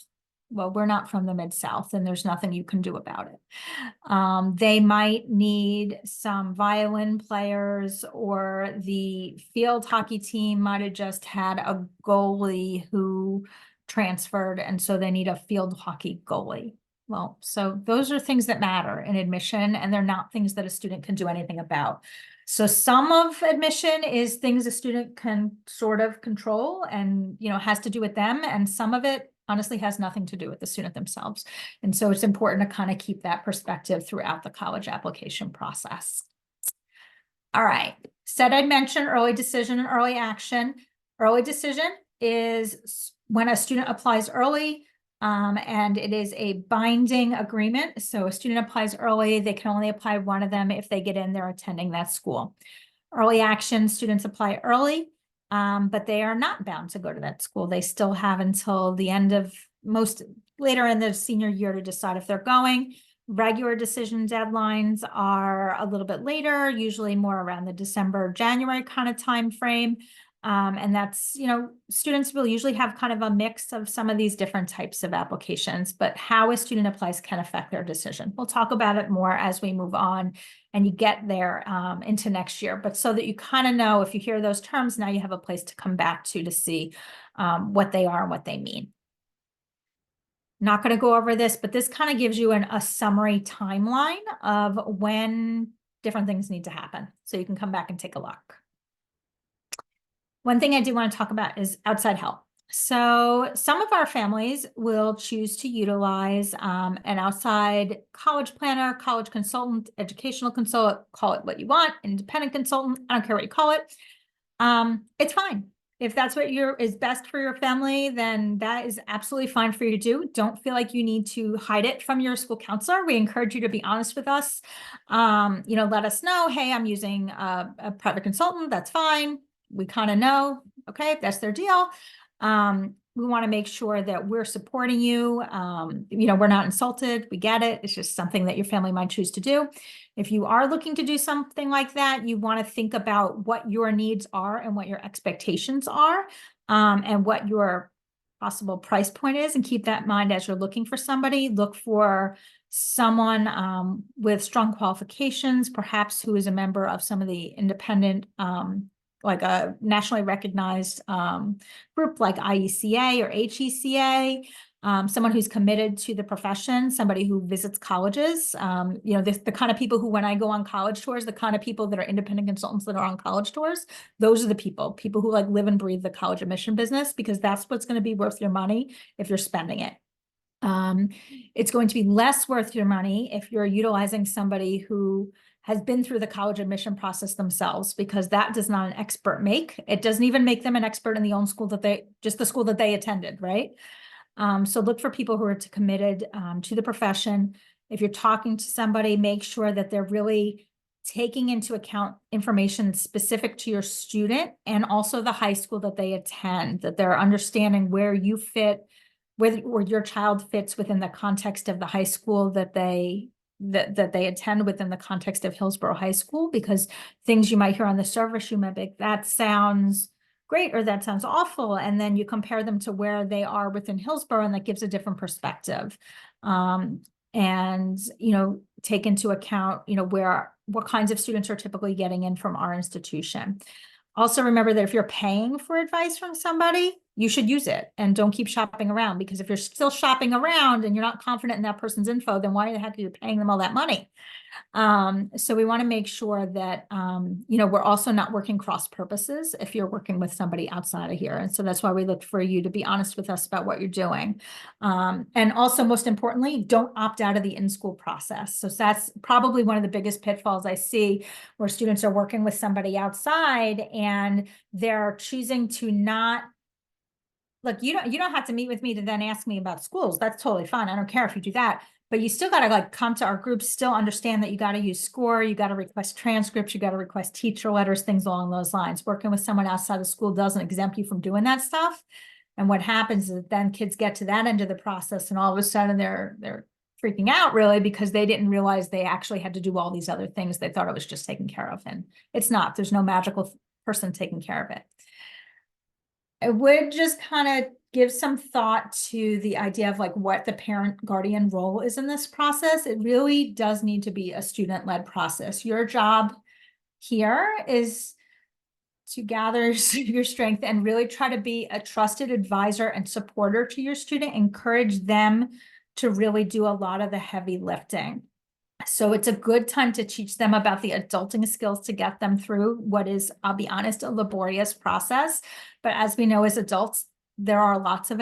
S2: Well, we're not from the Mid-South, and there's nothing you can do about it. They might need some violin players, or the field hockey team might have just had a goalie who transferred, and so they need a field hockey goalie. Well, so those are things that matter in admission, and they're not things that a student can do anything about. So some of admission is things a student can sort of control and, has to do with them. And some of it honestly has nothing to do with the student themselves. And so it's important to kind of keep that perspective throughout the college application process. All right. Said I'd mention early decision and early action. Early decision is when a student applies early, and it is a binding agreement. So a student applies early, they can only apply one of them if they get in, they're attending that school. Early action, students apply early, but they are not bound to go to that school. They still have until the end of later in the senior year to decide if they're going. Regular decision deadlines are a little bit later, usually more around the December, January kind of time frame. And that's, students will usually have kind of a mix of some of these different types of applications, but how a student applies can affect their decision. We'll talk about it more as we move on and you get there into next year. But so that you kind of know, if you hear those terms, now you have a place to come back to see what they are and what they mean. Not going to go over this, but this kind of gives you a summary timeline of when different things need to happen. So you can come back and take a look. One thing I do want to talk about is outside help. So some of our families will choose to utilize an outside college planner, college consultant, educational consultant, call it what you want, independent consultant, I don't care what you call it. It's fine. If that's what is best for your family, then that is absolutely fine for you to do. Don't feel like you need to hide it from your school counselor. We encourage you to be honest with us. Let us know, hey, I'm using a private consultant. That's fine. We kind of know, okay, that's their deal. We want to make sure that we're supporting you. We're not insulted. We get it. It's just something that your family might choose to do. If you are looking to do something like that, you want to think about what your needs are and what your expectations are, and what your possible price point is, and keep that in mind as you're looking for somebody. Look for someone with strong qualifications, perhaps who is a member of some of the independent like a nationally recognized group like IECA or HECA, someone who's committed to the profession, somebody who visits colleges, the kind of people who, when I go on college tours, the kind of people that are independent consultants that are on college tours, those are the people who like live and breathe the college admission business, because that's what's going to be worth your money if you're spending it. It's going to be less worth your money if you're utilizing somebody who has been through the college admission process themselves, because that does not an expert make. It doesn't even make them an expert in the own school just the school that they attended, right? So look for people who are committed to the profession. If you're talking to somebody, make sure that they're really taking into account information specific to your student and also the high school that they attend, that they're understanding where you fit, where your child fits within the context of the high school that they attend within the context of Hillsborough High School, because things you might hear on the service, you might be like, that sounds great, or that sounds awful. And then you compare them to where they are within Hillsborough, and that gives a different perspective. And, take into account, what kinds of students are typically getting in from our institution. Also remember that if you're paying for advice from somebody, you should use it, and don't keep shopping around, because if you're still shopping around and you're not confident in that person's info, then why the heck are you paying them all that money? So we want to make sure that, we're also not working cross purposes if you're working with somebody outside of here. And so that's why we look for you to be honest with us about what you're doing. And also, most importantly, don't opt out of the in-school process. So that's probably one of the biggest pitfalls I see, where students are working with somebody outside and they're choosing to not. Look, you don't have to meet with me to then ask me about schools. That's totally fine. I don't care if you do that. but you still gotta like come to our group, still understand that you gotta use SCORE, you gotta request transcripts, you gotta request teacher letters, things along those lines. Working with someone outside the school doesn't exempt you from doing that stuff. And what happens is then kids get to that end of the process and all of a sudden they're freaking out really because they didn't realize they actually had to do all these other things. They thought it was just taken care of, and it's not. There's no magical person taking care of it. I would just kind of give some thought to the idea of like what the parent guardian role is in this process. It really does need to be a student-led process. Your job here is to gather your strength and really try to be a trusted advisor and supporter to your student, encourage them to really do a lot of the heavy lifting. So it's a good time to teach them about the adulting skills to get them through what is, I'll be honest, a laborious process. But as we know as adults, there are lots of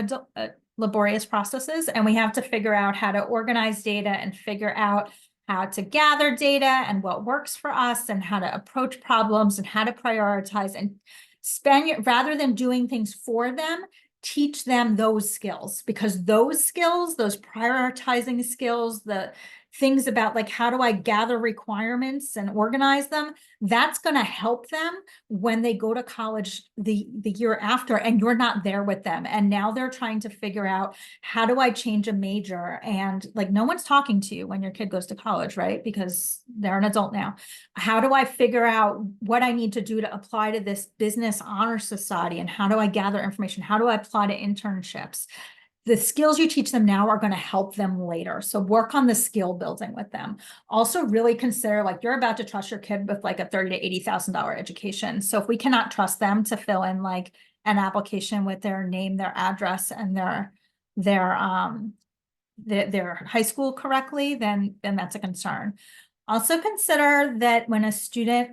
S2: laborious processes, and we have to figure out how to organize data and figure out how to gather data and what works for us and how to approach problems and how to prioritize and rather than doing things for them, teach them those skills, because those skills, those prioritizing skills, the things about like, how do I gather requirements and organize them? That's going to help them when they go to college the year after, and you're not there with them. And now they're trying to figure out, how do I change a major? And like, no one's talking to you when your kid goes to college, right? Because they're an adult now. How do I figure out what I need to do to apply to this business honor society? And how do I gather information? How do I apply to internships? The skills you teach them now are going to help them later. So work on the skill building with them. Also really consider, like, you're about to trust your kid with like a $30,000 to $80,000 education. So if we cannot trust them to fill in like an application with their name, their address, and their high school correctly, then that's a concern. Also consider that when a student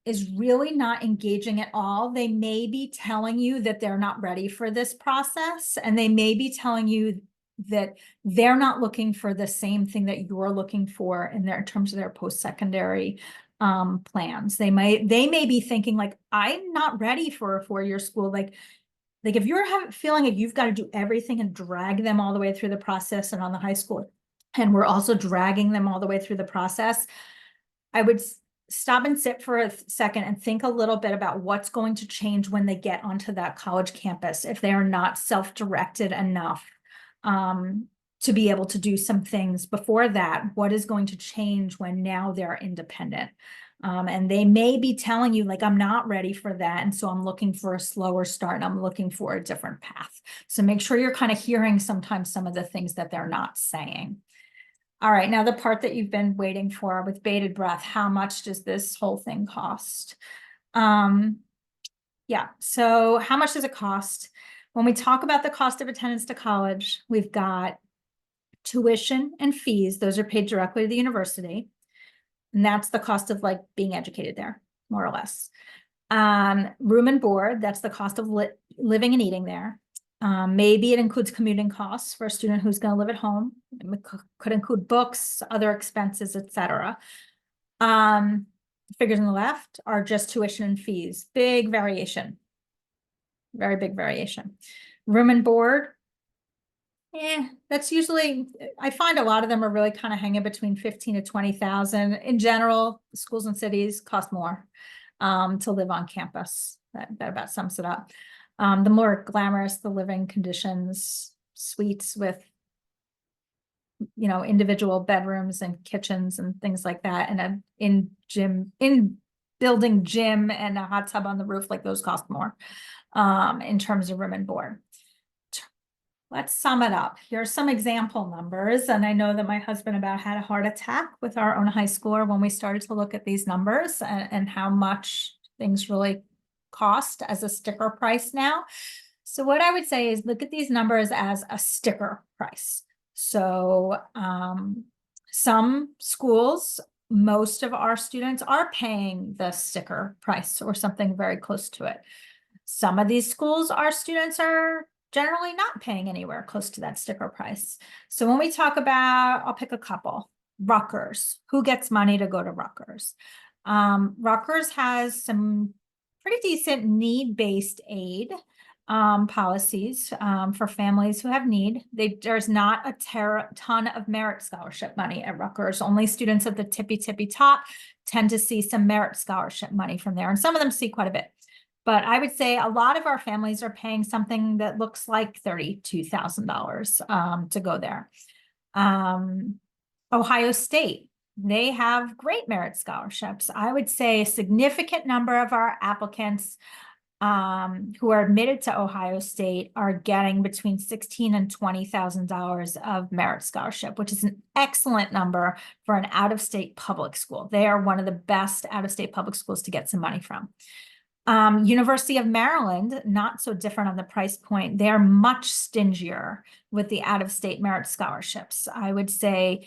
S2: is really not engaging at all, they may be telling you that they're not ready for this process, and they may be telling you that they're not looking for the same thing that you're looking for in terms of their post-secondary plans. They may be thinking like, I'm not ready for a four-year school. Like if you're feeling like you've got to do everything and drag them all the way through the process and on the high school, and we're also dragging them all the way through the process, I would stop and sit for a second and think a little bit about what's going to change when they get onto that college campus, if they are not self-directed enough to be able to do some things before that. What is going to change when now they're independent? And they may be telling you like, I'm not ready for that. And so I'm looking for a slower start and I'm looking for a different path. So make sure you're kind of hearing sometimes some of the things that they're not saying. All right, now the part that you've been waiting for with bated breath, how much does this whole thing cost? Yeah, so how much does it cost? When we talk about the cost of attendance to college, we've got tuition and fees. Those are paid directly to the university. And that's the cost of like being educated there, more or less. Room and board, that's the cost of living and eating there. Maybe it includes commuting costs for a student who's going to live at home. It could include books, other expenses, etc. Figures on the left are just tuition and fees. Big variation. Very big variation. Room and board. That's usually, I find a lot of them are really kind of hanging between 15 to 20,000. In general, schools and cities cost more to live on campus. That about sums it up. The more glamorous the living conditions, suites with, you know, individual bedrooms and kitchens and things like that, and in building gym and a hot tub on the roof, like those cost more in terms of room and board. Let's sum it up. Here's some example numbers. And I know that my husband about had a heart attack with our own high schooler when we started to look at these numbers and how much things really cost as a sticker price now. So what I would say is look at these numbers as a sticker price. So some schools, most of our students are paying the sticker price or something very close to it. Some of these schools, our students are generally not paying anywhere close to that sticker price. So when we talk about, I'll pick a couple. Rutgers, who gets money to go to Rutgers? Rutgers has some pretty decent need-based aid. policies for families who have need. There's not a ton of merit scholarship money at Rutgers. Only students at the tippy top tend to see some merit scholarship money from there, and some of them see quite a bit. But I would say a lot of our families are paying something that looks like $32,000 to go there. Ohio State, they have great merit scholarships. I would say a significant number of our applicants who are admitted to Ohio State are getting between $16,000 and $20,000 of merit scholarship, which is an excellent number for an out-of-state public school. They are one of the best out-of-state public schools to get some money from. University of Maryland, not so different on the price point. They're much stingier with the out-of-state merit scholarships. I would say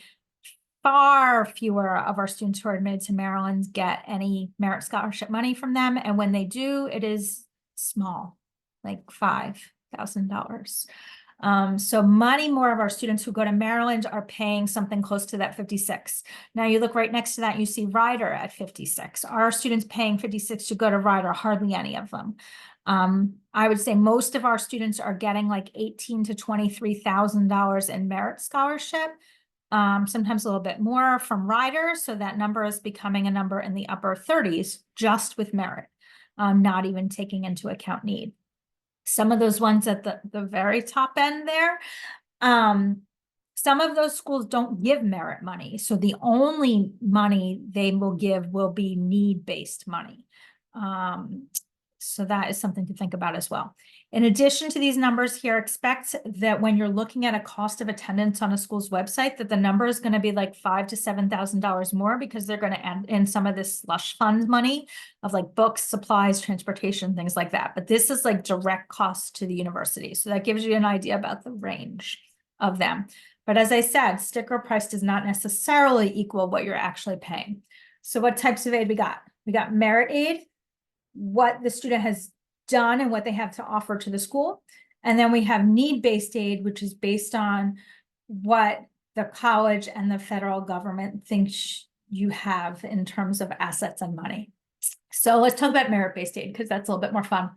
S2: far fewer of our students who are admitted to Maryland get any merit scholarship money from them. And when they do, it is small, like $5,000. So many more of our students who go to Maryland are paying something close to that 56. Now you look right next to that, you see Rider at 56. Our students paying 56 to go to Rider, hardly any of them. I would say most of our students are getting like $18,000 to $23,000 in merit scholarship. Sometimes a little bit more from Rider. So that number is becoming a number in the upper 30s just with merit, not even taking into account need. Some of those ones at the very top end there, some of those schools don't give merit money. So the only money they will give will be need-based money. So that is something to think about as well. In addition to these numbers here, expect that when you're looking at a cost of attendance on a school's website, that the number is going to be like $5,000 to $7,000 more, because they're going to add in some of this slush fund money of like books, supplies, transportation, things like that. But this is like direct costs to the university. So that gives you an idea about the range of them. But as I said, sticker price does not necessarily equal what you're actually paying. So what types of aid we got? We got merit aid, what the student has done and what they have to offer to the school. And then we have need-based aid, which is based on what the college and the federal government thinks you have in terms of assets and money. So let's talk about merit-based aid, because that's a little bit more fun.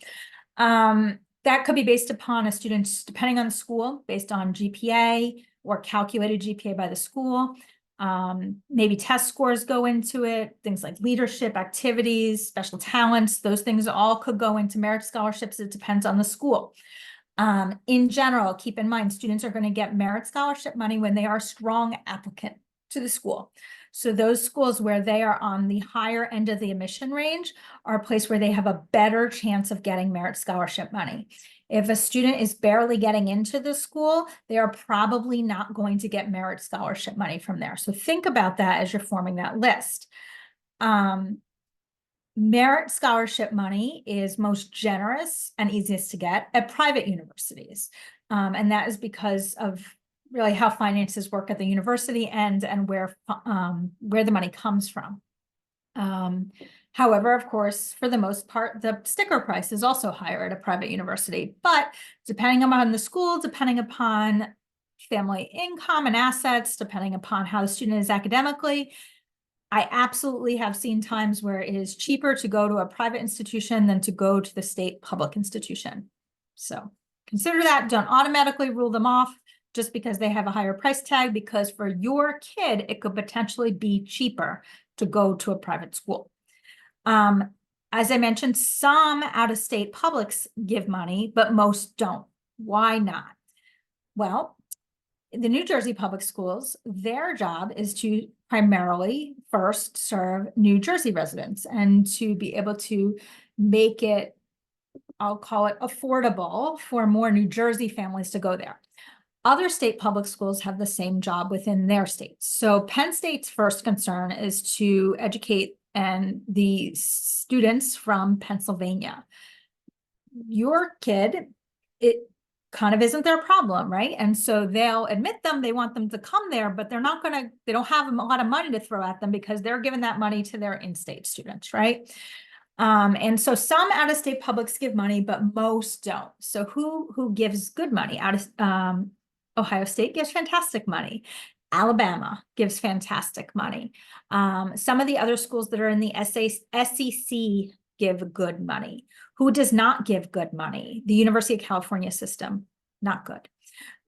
S2: That could be based upon a student's, depending on the school, based on GPA or calculated GPA by the school. Maybe test scores go into it, things like leadership, activities, special talents, those things all could go into merit scholarships. It depends on the school. In general, keep in mind, students are going to get merit scholarship money when they are a strong applicant to the school. So those schools where they are on the higher end of the admission range are a place where they have a better chance of getting merit scholarship money. If a student is barely getting into the school, they are probably not going to get merit scholarship money from there. So think about that as you're forming that list. Merit scholarship money is most generous and easiest to get at private universities. And that is because of really how finances work at the university end and where the money comes from. However, of course, for the most part, the sticker price is also higher at a private university, but depending upon the school, depending upon family income and assets, depending upon how the student is academically, I absolutely have seen times where it is cheaper to go to a private institution than to go to the state public institution. So consider that. Don't automatically rule them off just because they have a higher price tag, because for your kid, it could potentially be cheaper to go to a private school. As I mentioned, some out-of-state publics give money, but most don't. Why not? Well, the New Jersey public schools, their job is to primarily first serve New Jersey residents and to be able to make it, I'll call it affordable for more New Jersey families to go there. Other state public schools have the same job within their states. So Penn State's first concern is to educate the students from Pennsylvania. Your kid, it kind of isn't their problem, right? And so they'll admit them, they want them to come there, but they don't have a lot of money to throw at them because they're giving that money to their in-state students, right? And so some out-of-state publics give money, but most don't. So who gives good money? Ohio State gives fantastic money. Alabama gives fantastic money. Some of the other schools that are in the SEC give good money. Who does not give good money? The University of California system, not good.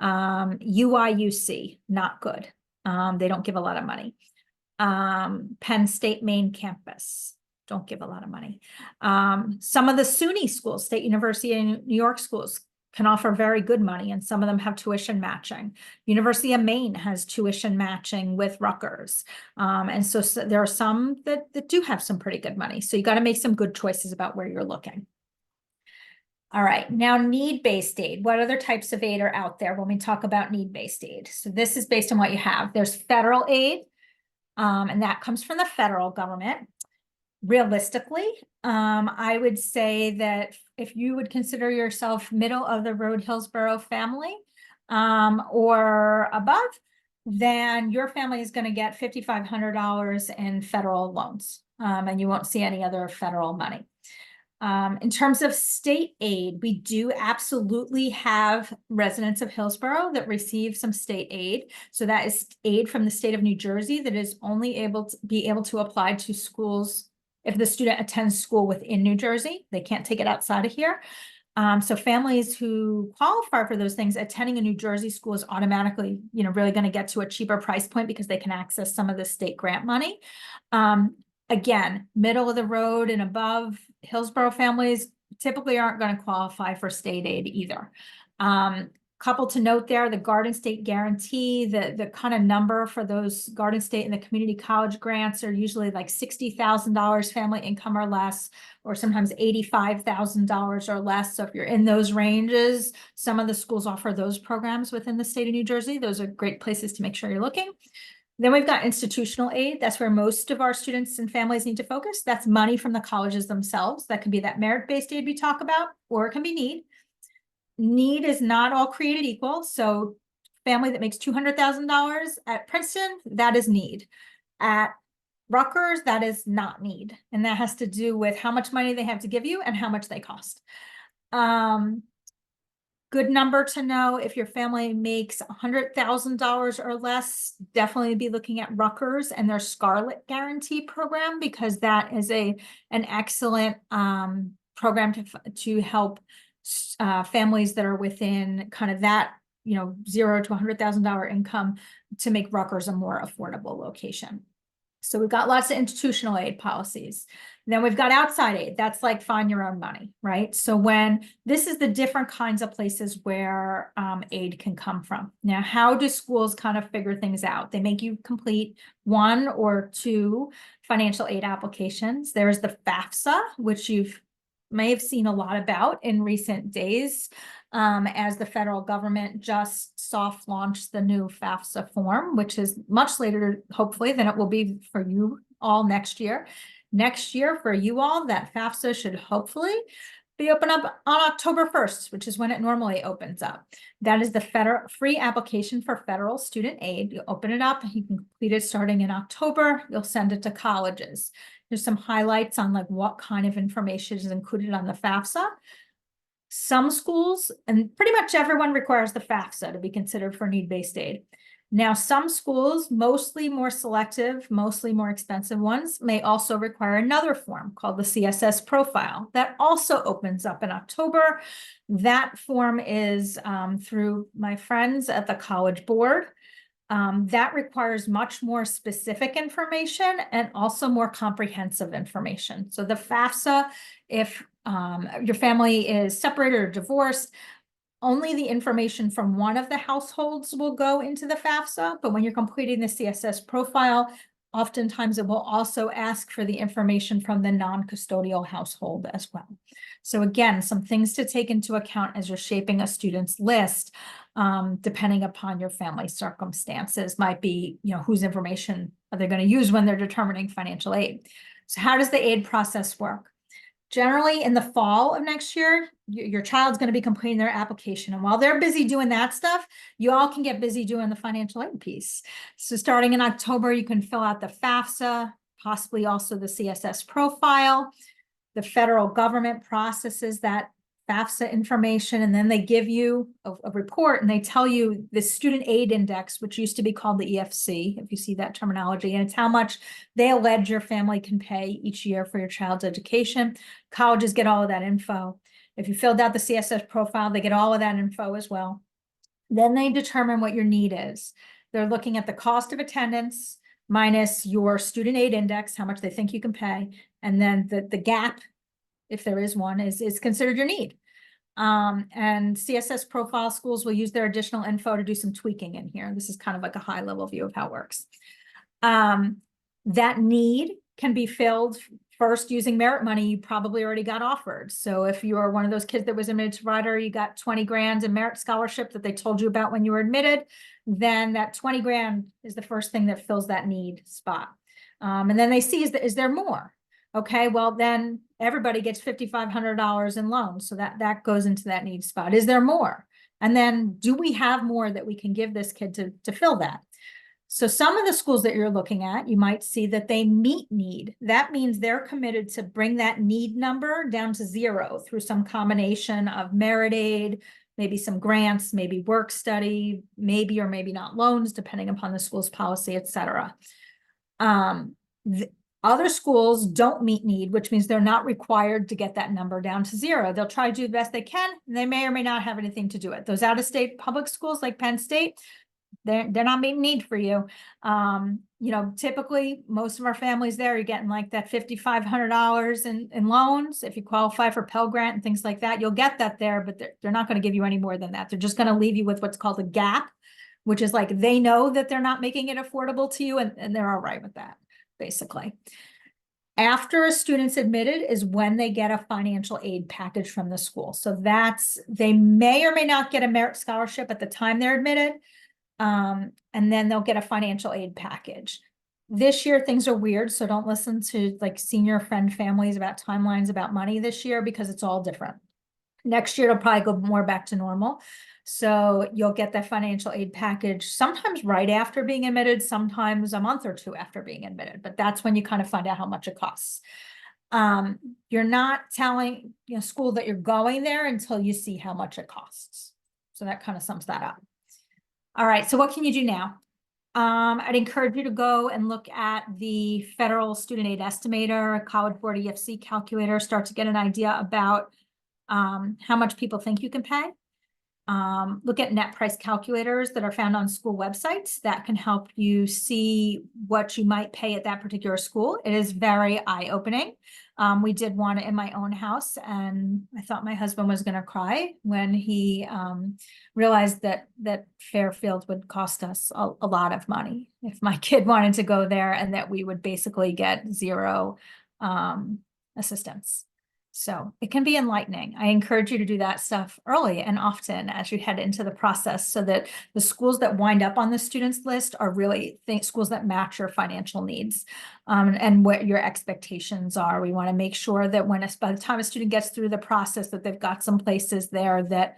S2: UIUC, not good. They don't give a lot of money. Penn State main campus, don't give a lot of money. Some of the SUNY schools, State University and New York schools, can offer very good money, and some of them have tuition matching. University of Maine has tuition matching with Rutgers. And so there are some that do have some pretty good money. So you got to make some good choices about where you're looking. All right, now need-based aid. What other types of aid are out there when we talk about need-based aid? So this is based on what you have. There's federal aid, and that comes from the federal government. Realistically, I would say that if you would consider yourself middle of the road Hillsborough family, or above, then your family is going to get $5,500 in federal loans, and you won't see any other federal money. In terms of state aid, we do absolutely have residents of Hillsborough that receive some state aid. So that is aid from the state of New Jersey that is only able to apply to schools if the student attends school within New Jersey. They can't take it outside of here. So families who qualify for those things, attending a New Jersey school is automatically, really going to get to a cheaper price point because they can access some of the state grant money. Again, middle of the road and above, Hillsborough families typically aren't going to qualify for state aid either. Couple to note there, the Garden State Guarantee, the kind of number for those Garden State and the community college grants are usually like $60,000 family income or less, or sometimes $85,000 or less. So if you're in those ranges, some of the schools offer those programs within the state of New Jersey. Those are great places to make sure you're looking. Then we've got institutional aid. That's where most of our students and families need to focus. That's money from the colleges themselves. That can be that merit-based aid we talk about, or it can be need. Need is not all created equal. So family that makes $200,000 at Princeton, that is need. At Rutgers, that is not need. And that has to do with how much money they have to give you and how much they cost. Good number to know if your family makes $100,000 or less, definitely be looking at Rutgers and their Scarlet Guarantee program, because that is an excellent program to help families that are within kind of that, $0 to $100,000 income, to make Rutgers a more affordable location. So we've got lots of institutional aid policies. Then we've got outside aid. That's like find your own money, right? So when this is the different kinds of places where aid can come from. Now, how do schools kind of figure things out? They make you complete 1 or 2 financial aid applications. There's the FAFSA, which may have seen a lot about in recent days, as the federal government just soft launched the new FAFSA form, which is much later, hopefully, than it will be for you all next year. Next year for you all, that FAFSA should hopefully be open up on October 1st, which is when it normally opens up. That is the federal free application for federal student aid. You open it up, you can complete it starting in October. You'll send it to colleges. There's some highlights on like what kind of information is included on the FAFSA. Some schools, and pretty much everyone, requires the FAFSA to be considered for need-based aid. Now, some schools, mostly more selective, mostly more expensive ones, may also require another form called the CSS profile. That also opens up in October. That form is through my friends at the College Board. That requires much more specific information and also more comprehensive information. So the FAFSA, if your family is separated or divorced, only the information from one of the households will go into the FAFSA, but when you're completing the CSS profile, oftentimes it will also ask for the information from the non-custodial household as well. So again, some things to take into account as you're shaping a student's list, depending upon your family circumstances, might be, whose information are they going to use when they're determining financial aid. So how does the aid process work? Generally, in the fall of next year, your child's going to be completing their application. And while they're busy doing that stuff, you all can get busy doing the financial aid piece. So starting in October, you can fill out the FAFSA, possibly also the CSS profile. The federal government processes that FAFSA information, and then they give you a report and they tell you the student aid index, which used to be called the EFC, if you see that terminology, and it's how much they allege your family can pay each year for your child's education. Colleges get all of that info. If you filled out the CSS profile, they get all of that info as well. Then they determine what your need is. They're looking at the cost of attendance minus your student aid index, how much they think you can pay, and then the gap, if there is one, is considered your need. And CSS profile schools will use their additional info to do some tweaking in here. This is kind of like a high level view of how it works. That need can be filled first using merit money you probably already got offered. So if you are one of those kids that was admitted to Rider, you got 20 grand in merit scholarship that they told you about when you were admitted, then that 20 grand is the first thing that fills that need spot. And then they see, is there more? Okay, well then everybody gets $5,500 in loans. So that goes into that need spot. Is there more? And then do we have more that we can give this kid to fill that? So some of the schools that you're looking at, you might see that they meet need. That means they're committed to bring that need number down to 0 through some combination of merit aid, maybe some grants, maybe work study, maybe or maybe not loans, depending upon the school's policy, et cetera. Other schools don't meet need, which means they're not required to get that number down to 0. They'll try to do the best they can, and they may or may not have anything to do it. Those out-of-state public schools like Penn State, they're not meeting need for you. You know, typically most of our families there, you're getting like that $5,500 in loans. If you qualify for Pell Grant and things like that, you'll get that there, but they're not going to give you any more than that. They're just going to leave you with what's called a gap, which is like they know that they're not making it affordable to you, and they're all right with that, basically. After a student's admitted is when they get a financial aid package from the school. So they may or may not get a merit scholarship at the time they're admitted. And then they'll get a financial aid package. This year, things are weird, so don't listen to like senior friend families about timelines about money this year, because it's all different. Next year, it'll probably go more back to normal. So you'll get that financial aid package sometimes right after being admitted, sometimes a month or 2 after being admitted, but that's when you kind of find out how much it costs. You're not telling school that you're going there until you see how much it costs. So that kind of sums that up. All right, so what can you do now? I'd encourage you to go and look at the Federal Student Aid Estimator, College Board EFC calculator, start to get an idea about how much people think you can pay. Look at net price calculators that are found on school websites that can help you see what you might pay at that particular school. It is very eye-opening. We did one in my own house, and I thought my husband was going to cry when he realized that Fairfield would cost us a lot of money if my kid wanted to go there, and that we would basically get 0 assistance. So it can be enlightening. I encourage you to do that stuff early and often as you head into the process, so that the schools that wind up on the students list are really schools that match your financial needs and what your expectations are. We want to make sure that by the time a student gets through the process, that they've got some places there that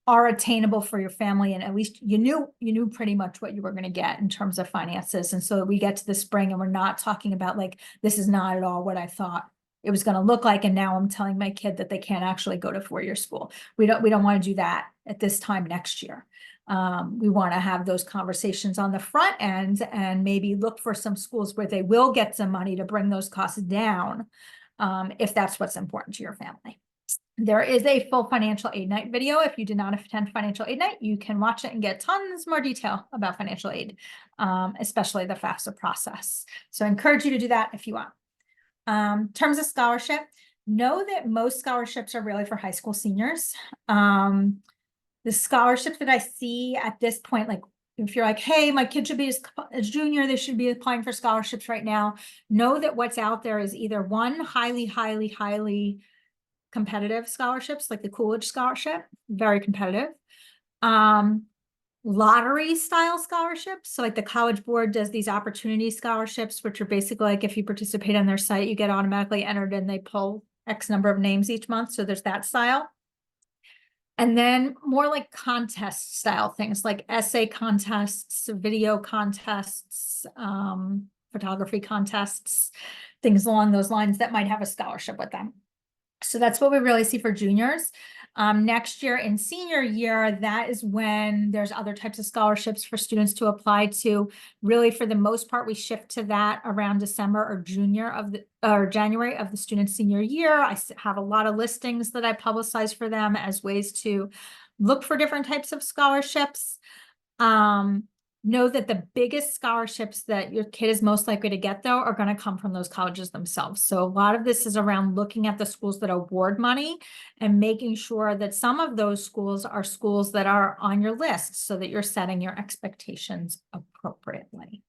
S2: are attainable for your family, and at least you knew pretty much what you were going to get in terms of finances. And so that we get to the spring and we're not talking about like, this is not at all what I thought it was going to look like, and now I'm telling my kid that they can't actually go to 4-year school. We don't want to do that at this time next year. We want to have those conversations on the front end and maybe look for some schools where they will get some money to bring those costs down, if that's what's important to your family. There is a full financial aid night video. If you did not attend financial aid night, you can watch it and get tons more detail about financial aid, especially the FAFSA process. So I encourage you to do that if you want. Terms of scholarship, know that most scholarships are really for high school seniors. The scholarships that I see at this point, like if you're like, hey, my kid should be a junior, they should be applying for scholarships right now. Know that what's out there is either one, highly competitive scholarships, like the Coolidge Scholarship, very competitive. Lottery style scholarships. So like the College Board does these opportunity scholarships, which are basically like if you participate on their site, you get automatically entered and they pull X number of names each month. So there's that style. And then more like contest style things like essay contests, video contests, photography contests, things along those lines that might have a scholarship with them. So that's what we really see for juniors. Next year in senior year, that is when there's other types of scholarships for students to apply to. Really, for the most part, we shift to that around December or January of the student's senior year. I have a lot of listings that I publicize for them as ways to look for different types of scholarships. Know that the biggest scholarships that your kid is most likely to get, though, are going to come from those colleges themselves. So a lot of this is around looking at the schools that award money and making sure that some of those schools are schools that are on your list so that you're setting your expectations appropriately.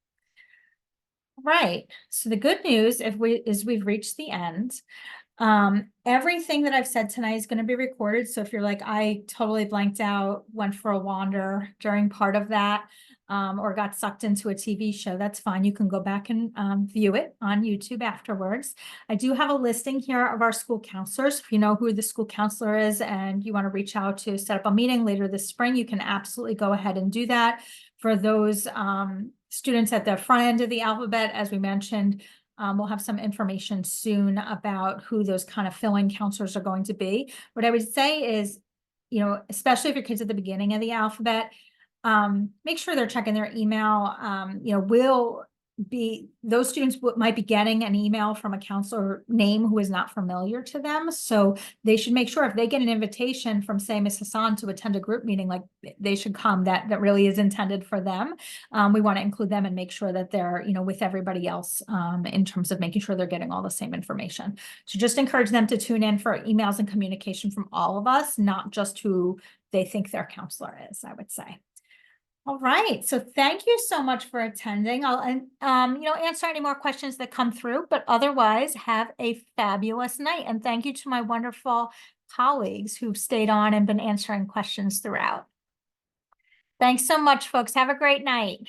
S2: Right. So the good news is we've reached the end. Everything that I've said tonight is going to be recorded. So if you're like, I totally blanked out, went for a wander during part of that, or got sucked into a TV show, that's fine. You can go back and view it on YouTube afterwards. I do have a listing here of our school counselors. If you know who the school counselor is and you want to reach out to set up a meeting later this spring, you can absolutely go ahead and do that. For those students at the front end of the alphabet, as we mentioned, we'll have some information soon about who those kind of fill-in counselors are going to be. What I would say is, especially if your kid's at the beginning of the alphabet, make sure they're checking their email. Those students might be getting an email from a counselor name who is not familiar to them. So they should make sure if they get an invitation from, say, Ms. Hassan to attend a group meeting, like they should come, that really is intended for them. We want to include them and make sure that they're, with everybody else in terms of making sure they're getting all the same information. So just encourage them to tune in for emails and communication from all of us, not just who they think their counselor is, I would say. All right, so thank you so much for attending. I'll answer any more questions that come through, but otherwise have a fabulous night. And thank you to my wonderful colleagues who've stayed on and been answering questions throughout. Thanks so much, folks. Have a great night.